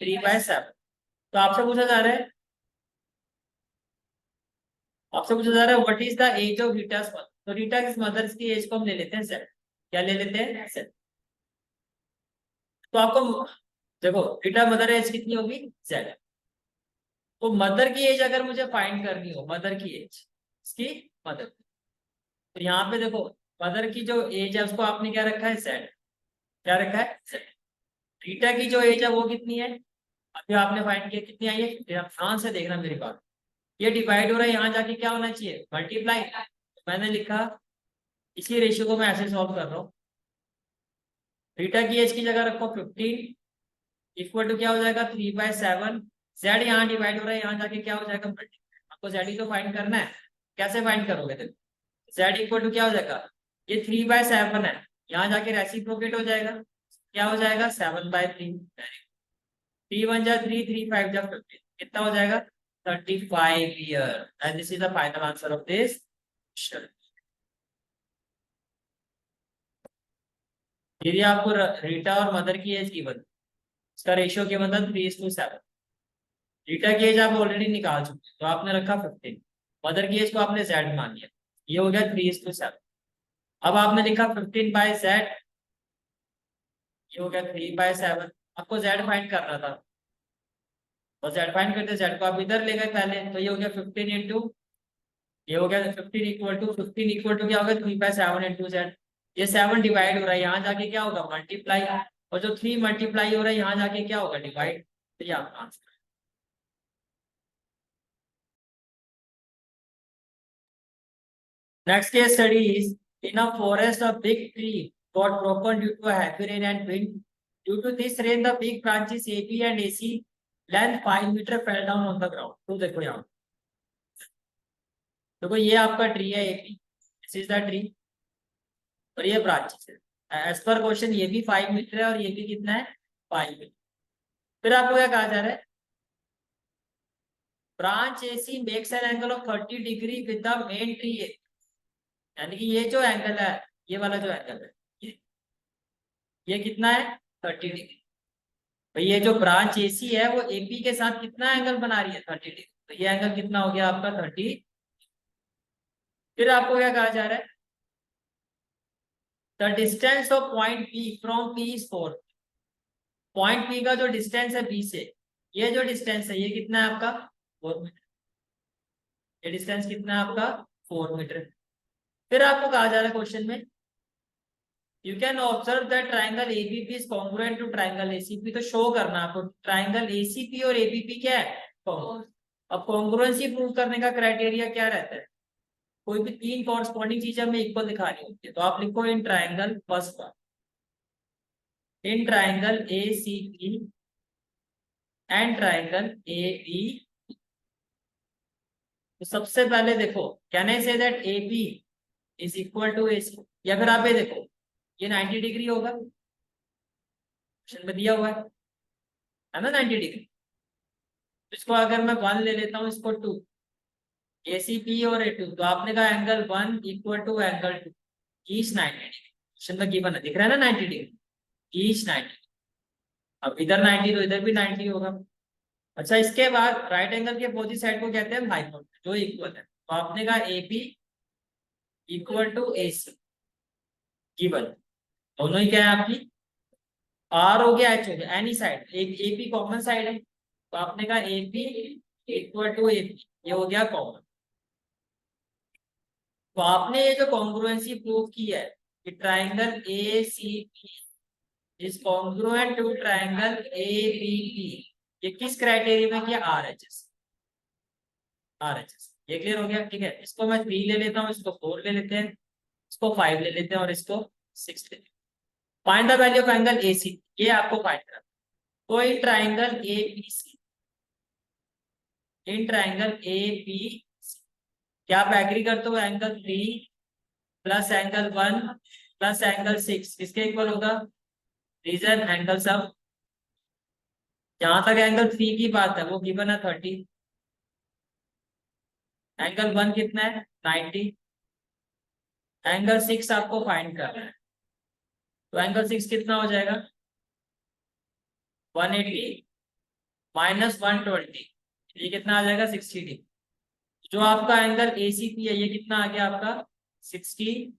3/7। तो आपसे पूछा जा रहा है what is the age of Rita's mother. तो रीटा की मदर्स की एज को हम ले लेते हैं सेट। क्या ले लेते हैं सेट। तो आपको देखो रीटा मदर एज कितनी होगी सेट। तो मदर की एज अगर मुझे फाइंड करनी हो, मदर की एज, इसकी मदर, तो यहाँ पे देखो मदर की जो एज है उसको आपने क्या रखा है सेट। क्या रखा है सेट। रीटा की जो एज है वो कितनी है, अभी आपने फाइंड किया कितनी आई है, ध्यान से देखना मेरी बात। ये डिवाइड हो रहा है, यहाँ जाके क्या होना चाहिए मल्टीप्लाई। मैंने लिखा, इसी रेशियो को मैं ऐसे सॉल्व कर रहा हूँ। रीटा की एज की जगह रखो 15 इक्वल टू क्या हो जाएगा 3/7। जेड यहाँ डिवाइड हो रहा है, यहाँ जाके क्या हो जाएगा मल्टीप्लाई। आपको जेड ही तो फाइंड करना है। कैसे फाइंड करोगे देखो, जेड इक्वल टू क्या हो जाएगा, ये 3/7 है, यहाँ जाके रेसिप्रोकेट हो जाएगा, क्या हो जाएगा 7/3। 3 1 जा 3, 3 5 जा 15, कितना हो जाएगा 35 year. And this is the final answer of this question. यदि आपको रीटा और मदर की एज की बता, इसका रेशियो क्या बता 3:7। रीटा की एज आप ऑलरेडी निकाल चुके हैं, तो आपने रखा 15, मदर की एज को आपने जेड मान लिया, ये हो गया 3:7। अब आपने लिखा 15/z, ये हो गया 3/7। आपको जेड फाइंड करना था, और जेड फाइंड करते जेड को आप इधर ले गए पहले, तो ये हो गया 15 इंटू, ये हो गया 15 इक्वल टू क्या होगा 3/7 इंटू जेड। ये 7 डिवाइड हो रहा है, यहाँ जाके क्या होगा मल्टीप्लाई, और जो 3 मल्टीप्लाई हो रहा है यहाँ जाके क्या होगा डिवाइड। तो ये आपका answer. Next case study is in a forest a big tree got broken due to a heavy rain and wind. Due to this rain, the big branches AB and AC length 5 meter fell down on the ground. तो देखो यहाँ, देखो ये आपका tree है AB, this is the tree, और ये branches है। एज पर क्वेश्चन ये भी 5 मीटर है और ये भी कितना है 5 मीटर। फिर आपको क्या कहा जा रहा है, branch AC makes an angle of 30 degree with the main tree A। यानी कि ये जो एंगल है, ये वाला जो एंगल है, ये कितना है 30 डिग्री। भाई ये जो ब्रांच एसी है वो एपी के साथ कितना एंगल बना रही है 30 डिग्री। तो ये एंगल कितना हो गया आपका 30। फिर आपको क्या कहा जा रहा है, the distance of point P from P is 4। Point P का जो डिस्टेंस है बी से, ये जो डिस्टेंस है ये कितना है आपका 4 मीटर। ये डिस्टेंस कितना है आपका 4 मीटर। फिर आपको कहा जा रहा है क्वेश्चन में, you can observe that triangle ABP is congruent to triangle ACP. तो शो करना आपको ट्राइंगल एसीपी और एबीपी क्या है कॉन्ग्रुएंट। अब कॉन्ग्रुएंसी प्रूव करने का क्राइटेरिया क्या रहता है, कोई भी 3 कॉरस्पॉन्डिंग चीज हमें इक्वल दिखानी होती है। तो आप लिखो in triangle first one, in triangle ACP and triangle AB. तो सबसे पहले देखो, can I say that AB is equal to AC, या फिर आप ये देखो ये 90 डिग्री होगा, क्वेश्चन में दिया हुआ है ना 90 डिग्री। इसको अगर मैं 1 ले लेता हूँ, इसको 2, एसीपी और ए 2, तो आपने कहा angle 1 equal to angle 2 each 90 degree. Question में गिवन है, दिख रहा है ना 90 डिग्री ईच 90। अब इधर 90 तो इधर भी 90 होगा। अच्छा इसके बाद राइट एंगल के अपोजिट साइड को कहते हैं हाइपोटेन्यूज, जो इक्वल है। तो आपने कहा AB equal to AC given, दोनों ही क्या है आपकी आर हो गया एच हो गया, एनी साइड, एक एपी कॉमन साइड है, तो आपने कहा एपी इक्वल टू एपी, ये हो गया कॉमन। तो आपने ये जो कॉन्ग्रुएंसी प्रूव की है कि triangle A C P is congruent to triangle A B P, ये किस क्राइटेरिया में किया आरएचएस। आरएचएस ये क्लियर हो गया। ठीक है, इसको मैं 3 ले लेता हूँ, इसको 4 ले लेते हैं, इसको 5 ले लेते हैं और इसको 6 ले लेते हैं। Find the value of angle AC, ये आपको फाइंड करना। तो in triangle A B C, in triangle A B, क्या आप एग्री करते हो angle 3 plus angle 1 plus angle 6 किसके इक्वल होगा, रीजन एंगल सब। जहां तक एंगल 3 की बात है वो गिवन है 30, एंगल 1 कितना है 90, एंगल 6 आपको फाइंड करना है, तो एंगल 6 कितना हो जाएगा 180 माइनस 120, ये कितना आ जाएगा 60 डिग्री। जो आपका एंगल ACP है ये कितना आ गया आपका 60।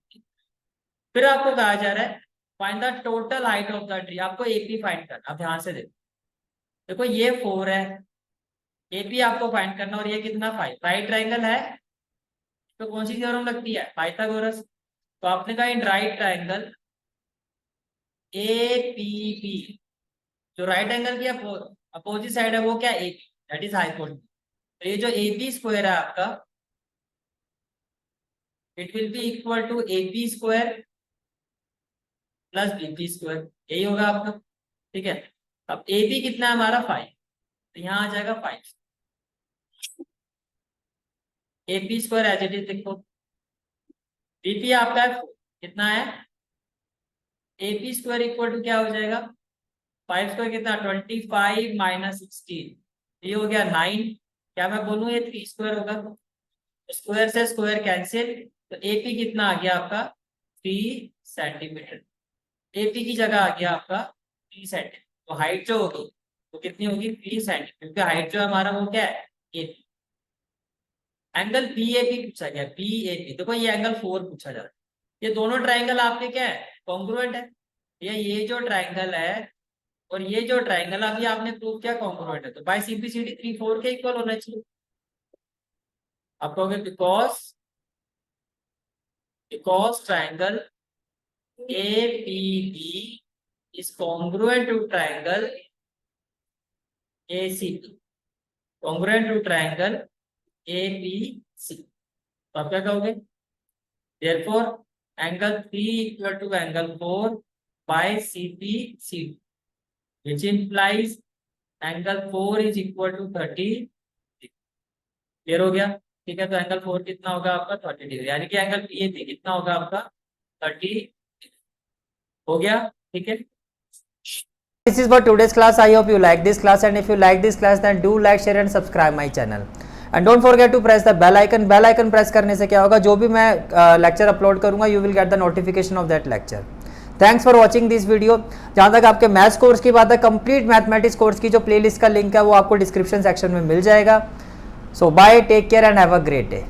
फिर आपको कहा जा रहा है find the total height of the tree, आपको AP फाइंड करना। अब ध्यान से देखो ये 4 है, AP आपको फाइंड करना, और ये कितना 5, राइट ट्राइंगल है तो कौन सी थ्योरम लगती है पाइथागोरस। तो आपने कहा इन राइट ट्राइंगल APB, जो राइट एंगल की अपोजिट साइड है वो क्या AP, दैट इज हाइपोटेन्यूज। तो ये जो AB स्क्वायर है आपका it will be equal to AP square plus BP square, यही होगा आपका। ठीक है, अब AB कितना है हमारा 5, तो यहाँ आ जाएगा 5, AP square as it is देखो, BP आपका है 4, कितना है AP स्क्वायर इक्वल टू क्या हो जाएगा 5 स्क्वायर कितना 25 माइनस 16, ये हो गया 9, क्या मैं बोलूँ ये 3 स्क्वायर होगा, स्क्वायर से स्क्वायर कैंसिल, तो AP कितना आ गया आपका 3 सेंटीमीटर, AP की जगह आ गया आपका 3 सेंटीमीटर। तो हाइट जो होगी तो कितनी होगी 3 सेंटीमीटर, क्योंकि हाइट जो हमारा वो क्या है AP। एंगल BAP पूछा गया, BAP देखो ये एंगल 4 पूछा जा रहा है, ये दोनों ट्राइंगल आपके क्या है कॉन्ग्रुएंट है, ये जो ट्राइंगल है और ये जो ट्राइंगल अभी आपने प्रूव किया कॉन्ग्रुएंट है, तो बाय सिंप्लिसिटी 3 4 के इक्वल होना चाहिए। आप कहोगे because triangle APB is congruent to triangle ACP, congruent to triangle APC, तो आप क्या कहोगे therefore angle 3 equal to angle 4 by CPC, which implies angle 4 is equal to 30, clear हो गया। ठीक है, तो एंगल 4 कितना होगा आपका 30 डिग्री, यानी कि एंगल BAP कितना होगा आपका 30 हो गया। ठीक है, This is for today's class. I hope you like this class, and if you like this class then do like, share and subscribe my channel, and don't forget to press the bell icon. Bell icon press करने से क्या होगा, जो भी मैं lecture upload करूंगा you will get the notification of that lecture. Thanks for watching this video. जहाँ तक आपके मैथ्स कोर्स की बात है, कंप्लीट मैथमेटिक्स कोर्स की जो प्लेलिस्ट का लिंक है वो आपको डिस्क्रिप्शन सेक्शन में मिल जाएगा। So bye, take care and have a great day.